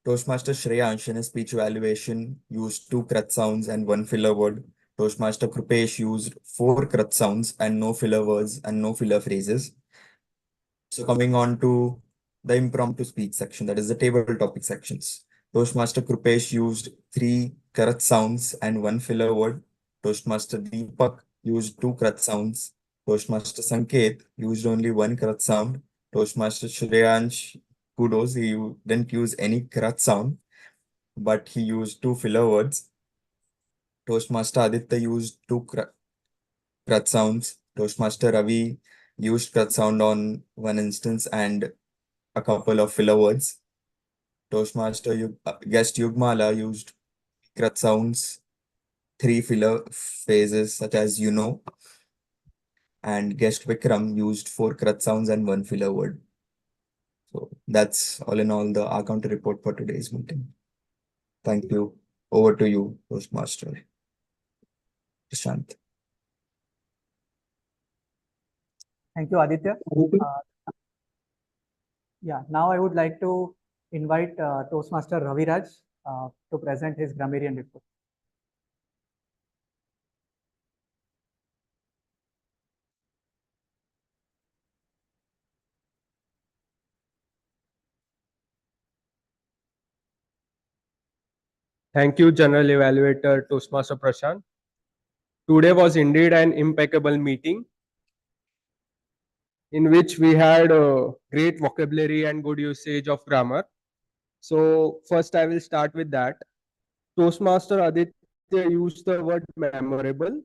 Toastmaster Shreyansh in his speech evaluation used 2 crutch sounds and 1 filler word. Toastmaster Krupesh used 4 crutch sounds and no filler words and no filler phrases. So coming on to the impromptu speech section, that is the table topic sections. Toastmaster Krupesh used 3 crutch sounds and 1 filler word. Toastmaster Deepak used 2 crutch sounds. Toastmaster Sanket used only 1 crutch sound. Toastmaster Shreyansh, kudos, he didn't use any crutch sound, but he used 2 filler words. Toastmaster Aditya used 2 crutch sounds. Toastmaster Ravi used crutch sound on one instance and a couple of filler words. Toastmaster guest Yugmala used crutch sounds, 3 filler phrases such as you know, and guest Vikram used 4 crutch sounds and 1 filler word. So that's all in all the R counter report for today's meeting. Thank you. Over to you, Toastmaster Prashant. Thank you, Aditya. Yeah, now I would like to invite Toastmaster Raviraj to present his grammarian report. Thank you, General Evaluator Toastmaster Prashant. Today was indeed an impeccable meeting in which we had a great vocabulary and good usage of grammar. So first I will start with that. Toastmaster Aditya used the word memorable.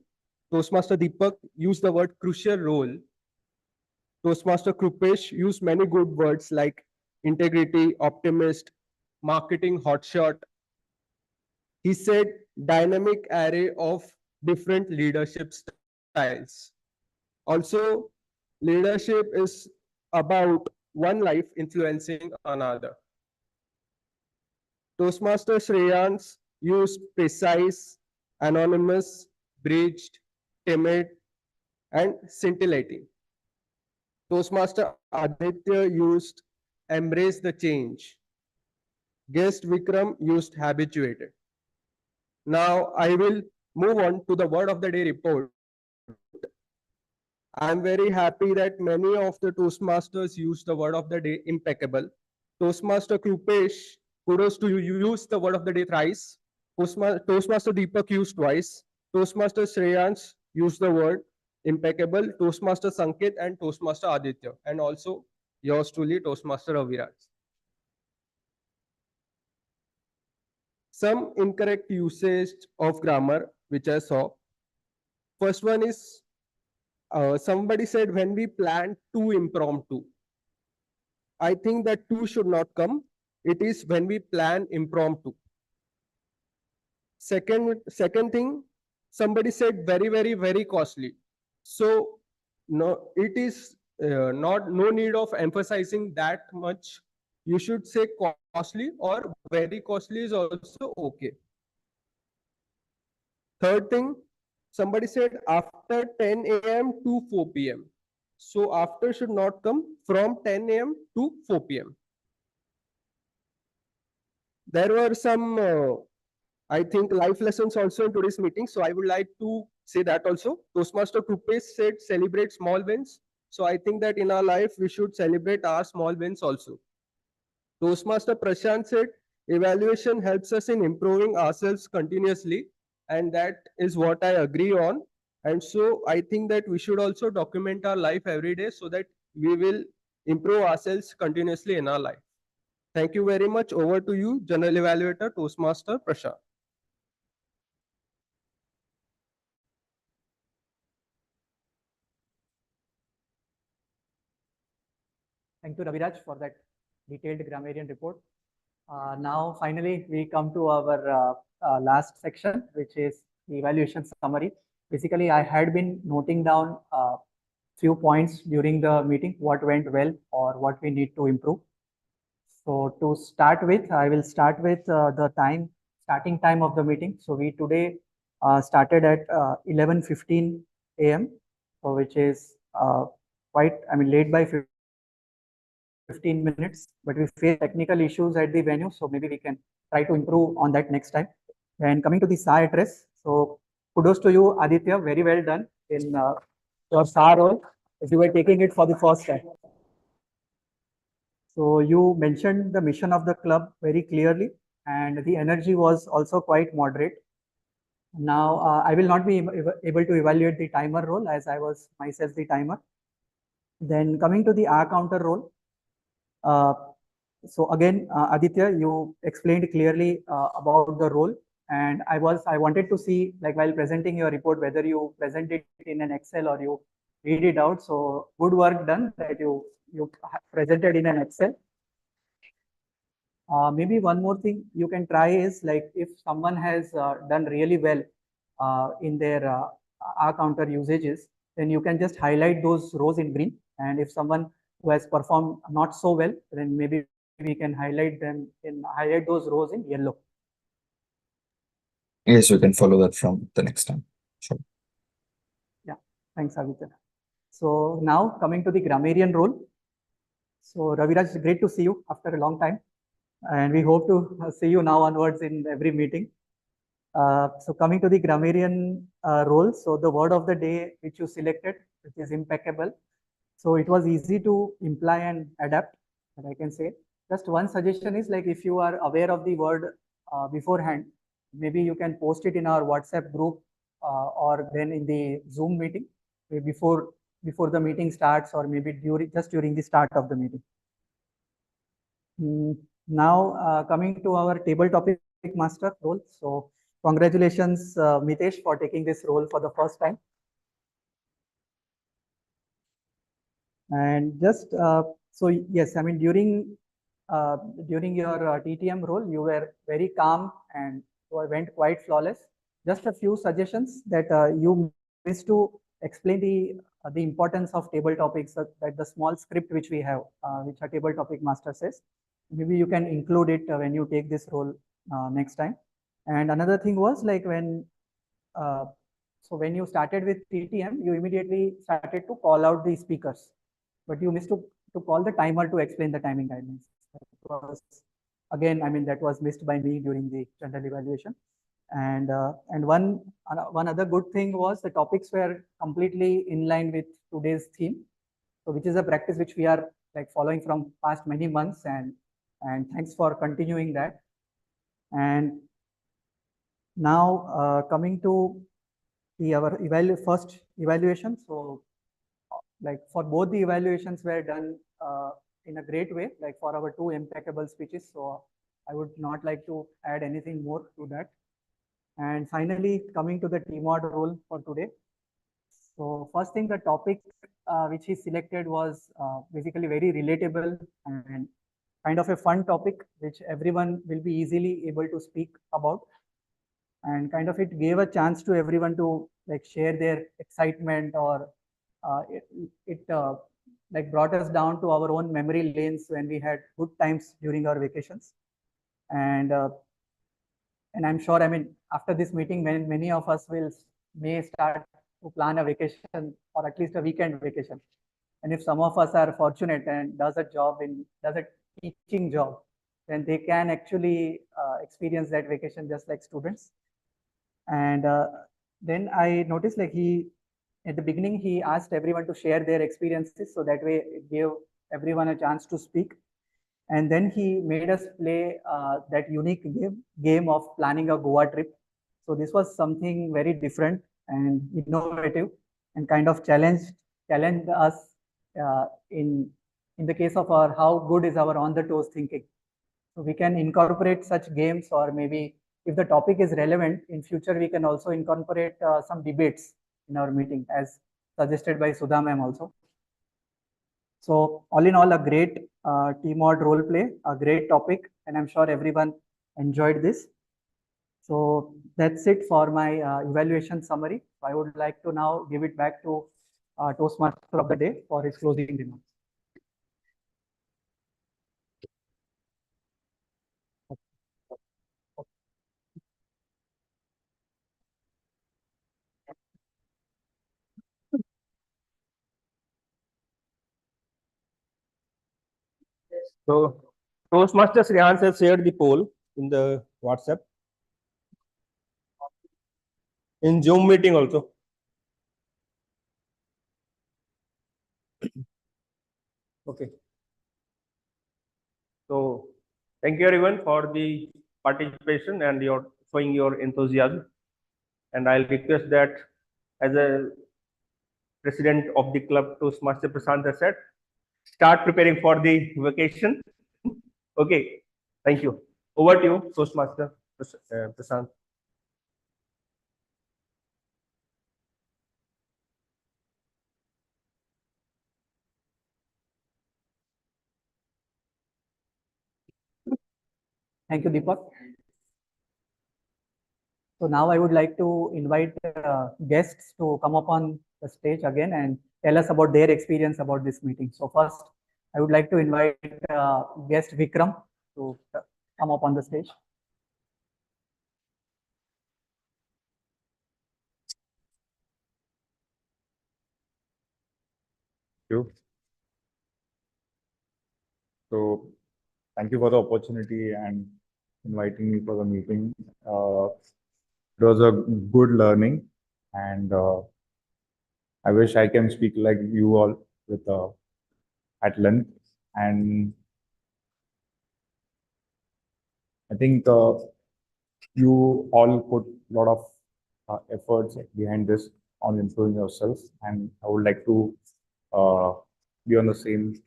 Toastmaster Deepak used the word crucial role. Toastmaster Krupesh used many good words like integrity, optimist, marketing hotshot, He said dynamic array of different leadership styles. Also, leadership is about one life influencing another. Toastmaster Shreyans used precise, anonymous, bridged, timid, and scintillating. Toastmaster Aditya used embrace the change. Guest Vikram used habituated. Now I will move on to the word of the day report. I am very happy that many of the Toastmasters used the word of the day impeccable. Toastmaster Krupesh, kudos to you, you used the word of the day thrice. Toastmaster Deepak used twice. Toastmaster Shreyans used the word impeccable. Toastmaster Sanket and Toastmaster Aditya. And also yours truly, Toastmaster Aviraj. Some incorrect usage of grammar, which I saw. First one is, somebody said when we plan too impromptu. I think that two should not come. It is when we plan impromptu. Second thing, somebody said very, very, very costly. So no, it is no need of emphasizing that much. You should say costly, or very costly is also okay. Third thing, somebody said after 10 a.m. to 4 p.m. So after should not come, from 10 a.m. to 4 p.m. There were some, I think, life lessons also in today's meeting. So I would like to say that also. Toastmaster Krupesh said celebrate small wins. So I think that in our life, we should celebrate our small wins also. Toastmaster Prashant said evaluation helps us in improving ourselves continuously. And that is what I agree on. And so I think that we should also document our life every day so that we will improve ourselves continuously in our life. Thank you very much. Over to you, General Evaluator, Toastmaster Prashant. Thank you, Raviraj, for that detailed grammarian report. Now, finally, we come to our last section, which is the evaluation summary. Basically, I had been noting down few points during the meeting, what went well or what we need to improve. So to start with, I will start with the starting time of the meeting. So we today started at 11:15 a.m., which is quite, late by 15 minutes, but we faced technical issues at the venue, so maybe we can try to improve on that next time. And coming to the SA address, so kudos to you, Aditya, very well done in your SA role, if you were taking it for the first time. So you mentioned the mission of the club very clearly, and the energy was also quite moderate. Now, I will not be able to evaluate the timer role, as I was myself the timer. Then coming to the R counter role, so again, Aditya, you explained clearly about the role, and I wanted to see, like, while presenting your report, whether you present it in an Excel or you read it out. So good work done that you presented in an Excel. Maybe one more thing you can try is, like, if someone has done really well in their R counter usages, then you can just highlight those rows in green. And if someone who has performed not so well, then maybe we can highlight those rows in yellow. Yes, we can follow that from the next time. Sure. Yeah, thanks, Aditya. So now coming to the grammarian role. So Raviraj, great to see you after a long time, and we hope to see you now onwards in every meeting. So coming to the grammarian role, so the word of the day which you selected, which is impeccable. So it was easy to imply and adapt, and I can say. Just one suggestion is, like, if you are aware of the word beforehand, maybe you can post it in our WhatsApp group or then in the Zoom meeting before the meeting starts, or maybe just during the start of the meeting. Now coming to our table topic master role. So congratulations, Mitesh, for taking this role for the first time. And just so yes, during your TTM role, you were very calm and So I went quite flawless. Just a few suggestions that you missed to explain the importance of table topics, that the small script which we have, which a table topic master says. Maybe you can include it when you take this role next time. And another thing was like so when you started with TTM, you immediately started to call out the speakers, but you missed to call the timer to explain the timing guidelines. Again, I mean, that was missed by me during the general evaluation. And one other good thing was the topics were completely in line with today's theme. So which is a practice which we are like following from past many months, and thanks for continuing that. And now coming to our first evaluation. So like for both the evaluations were done in a great way, like for our two impeccable speeches. So I would not like to add anything more to that. And finally, coming to the TMoD role for today. So first thing, the topic which he selected was basically very relatable and kind of a fun topic, which everyone will be easily able to speak about. And kind of it gave a chance to everyone to like share their excitement, or it like brought us down to our own memory lanes when we had good times during our vacations. And I'm sure, I mean, after this meeting, many of us may start to plan a vacation, or at least a weekend vacation. And if some of us are fortunate and does a teaching job, then they can actually experience that vacation just like students. And then I noticed like at the beginning, he asked everyone to share their experiences, so that way it gave everyone a chance to speak. And then he made us play that unique game of planning a Goa trip. So this was something very different and innovative, and kind of challenged us in the case of how good is our on the toes thinking. So we can incorporate such games, or maybe if the topic is relevant in future, we can also incorporate some debates in our meeting, as suggested by Sudha ma'am also. So all in all, a great TMoD role play, a great topic, and I'm sure everyone enjoyed this. So that's it for my evaluation summary. I would like to now give it back to Toastmaster of the day for his closing remarks. So Toastmasters Rehan has shared the poll in the WhatsApp, in Zoom meeting also. Okay. So thank you everyone for the participation and your showing your enthusiasm. And I'll request that, as a president of the club, Toastmaster Prashant has said, start preparing for the vacation. Okay. Thank you. Over to you, Toastmaster Prashant. Thank you, Deepak. So now I would like to invite guests to come up on the stage again and tell us about their experience about this meeting. So first, I would like to invite guest Vikram to come up on the stage. You. So thank you for the opportunity and inviting me for the meeting. It was a good learning, and I wish I can speak like you all with at length. And I think you all put a lot of efforts behind this on improving yourself, and I would like to be on the same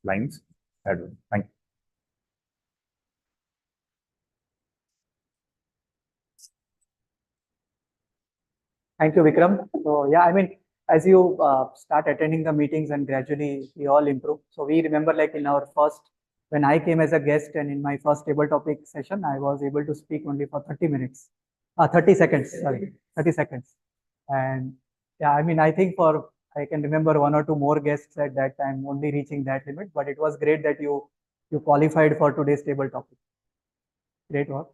lines. Thank you. Thank you, Vikram. So yeah, I mean, as you start attending the meetings and gradually we all improve. So we remember like in our first when I came as a guest and in my first table topic session, I was able to speak only for 30 minutes, 30 seconds, sorry, 30 seconds. And yeah, I mean, I think I can remember one or two more guests at that time only reaching that limit, but it was great that you qualified for today's table topic. Great work.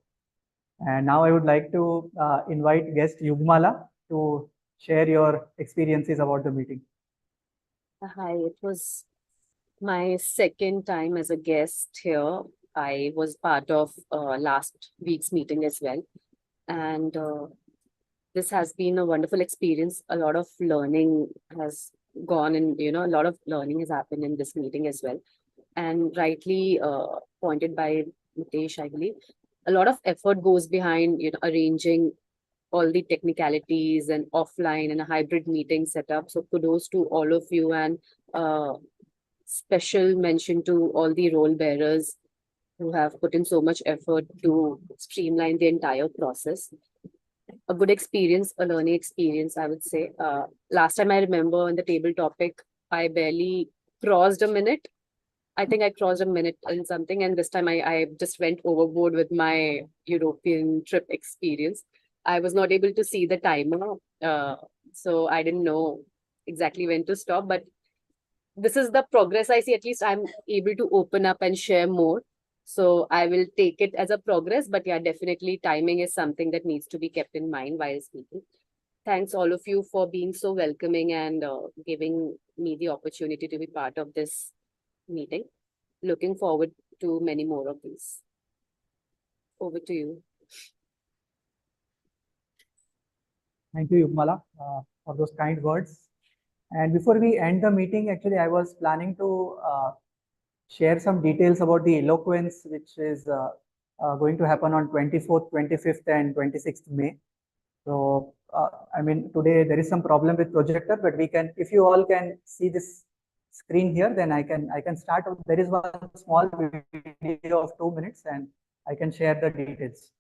And now I would like to invite guest Yugmala to share your experiences about the meeting. Hi, it was my second time as a guest here. I was part of last week's meeting as well. And this has been a wonderful experience. A lot of learning has gone and, a lot of learning has happened in this meeting as well. And rightly pointed by Mitesh, I believe, a lot of effort goes behind, arranging all the technicalities and offline and a hybrid meeting setup. So kudos to all of you, and special mention to all the role bearers who have put in so much effort to streamline the entire process. A good experience, a learning experience, I would say. Last time I remember on the table topic, I barely crossed a minute. I think I crossed a minute and something, and this time I just went overboard with my European trip experience. I was not able to see the timer, so I didn't know exactly when to stop, but this is the progress I see. At least I'm able to open up and share more. So I will take it as a progress, but yeah, definitely timing is something that needs to be kept in mind while speaking. Thanks all of you for being so welcoming and giving me the opportunity to be part of this meeting. Looking forward to many more of these. Over to you. Thank you, Yugmala, for those kind words. And before we end the meeting, actually, I was planning to share some details about the eloquence, which is going to happen on 24th, 25th, and 26th May. So, I mean, today there is some problem with projector, but we can, if you all can see this screen here, then I can start. There is one small video of 2 minutes, and I can share the details.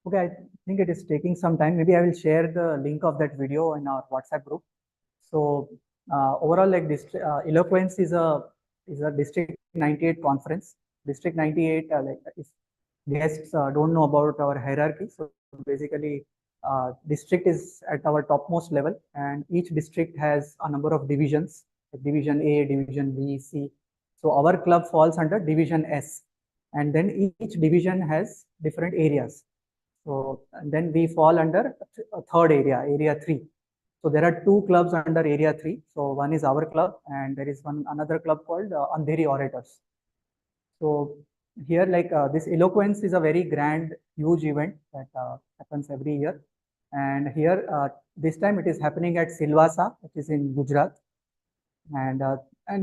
Okay, I think it is taking some time. Maybe I will share the link of that video in our WhatsApp group. So overall, like eloquence is a District 98 conference. District 98, like if guests don't know about our hierarchy, so basically district is at our topmost level, and each district has a number of divisions, like division A, division B, C. So our club falls under division S, and then each division has different areas. So and then we fall under a third area, area 3. So there are 2 clubs under area 3. So one is our club, and there is another club called Andheri Orators. So here, like this eloquence is a very grand, huge event that happens every year. And here, this time it is happening at Silvassa, which is in Gujarat. And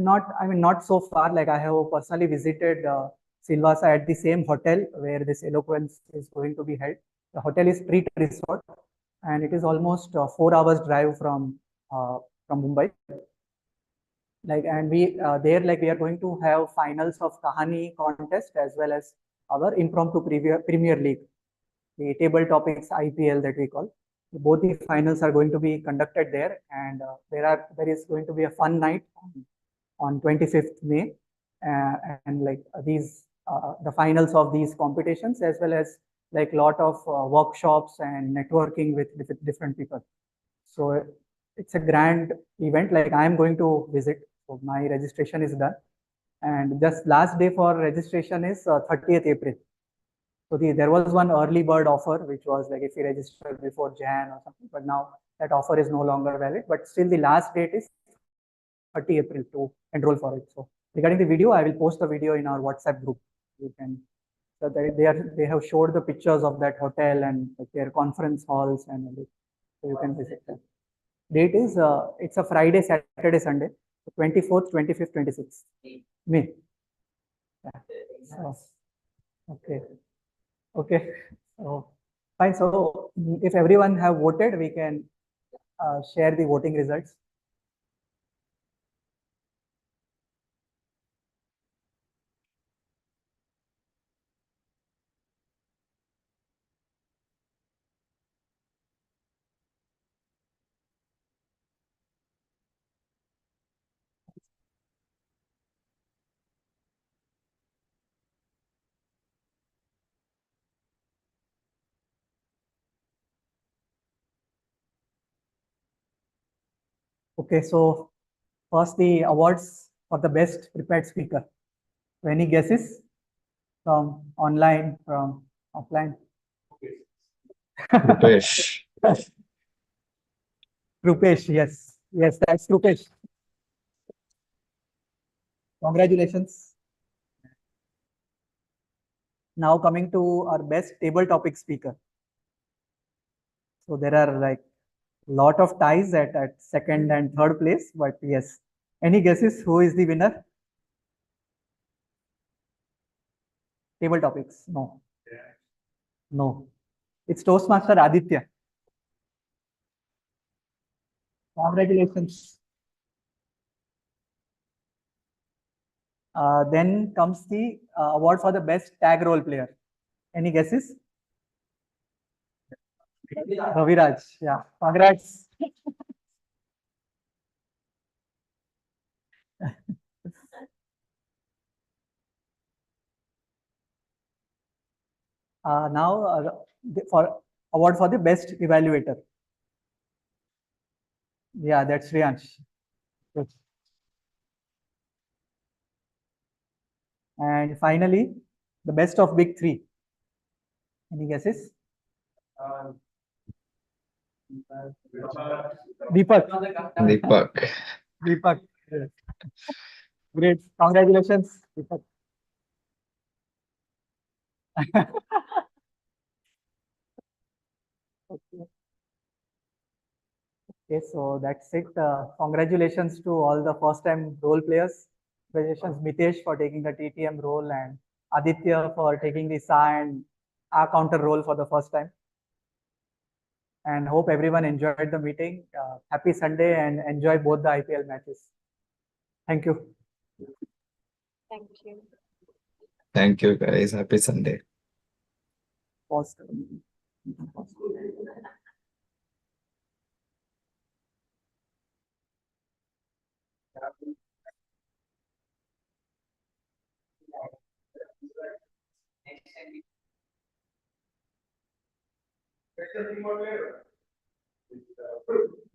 not so far. Like I have personally visited Silvassa at the same hotel where this eloquence is going to be held. The hotel is Treat Resort, and it is almost 4 hours drive from Mumbai. Like, and we there, like we are going to have finals of Kahani contest as well as our impromptu Premier League. the table topics IPL that we call. Both the finals are going to be conducted there, and there is going to be a fun night on 25th May, and like these the finals of these competitions, as well as like lot of workshops and networking with different people. So it's a grand event. Like I am going to visit. So my registration is done, and just last day for registration is 30th April. So there was one early bird offer, which was like if you register before Jan or something, but now that offer is no longer valid. But still, the last date is 30 April to enroll for it. So regarding the video, I will post the video in our WhatsApp group. You can. So they have showed the pictures of that hotel and like their conference halls and everything. So you can visit them. Date is it's a Friday, Saturday, Sunday, 24th, 25th, 26th May. Yeah. So, okay. Okay. So fine. So if everyone have voted, we can share the voting results. Okay, so first the awards for the best prepared speaker. So any guesses from online, from offline? Rupesh. Rupesh, yes. Yes, that's Rupesh. Congratulations. Now coming to our best table topic speaker. So there are like lot of ties at second and third place, but yes. Any guesses who is the winner? Table topics? No. No. It's Toastmaster Aditya. Congratulations. Then comes the award for the best tag role player. Any guesses? Raviraj. Yeah. Congrats. Now for award for the best evaluator. Yeah, that's Riyansh. Good. And finally, the best of big three. Any guesses? Deepak. Deepak. Deepak. Yes. Great. Congratulations, Deepak. Okay. Okay, so that's it. Congratulations to all the first-time role players. Congratulations, Mitesh, for taking the TTM role, and Aditya for taking the SA and A counter role for the first time. And hope everyone enjoyed the meeting. Happy Sunday and enjoy both the IPL matches. Thank you. Thank you. Thank you, guys. Happy Sunday. Pause. TMoD.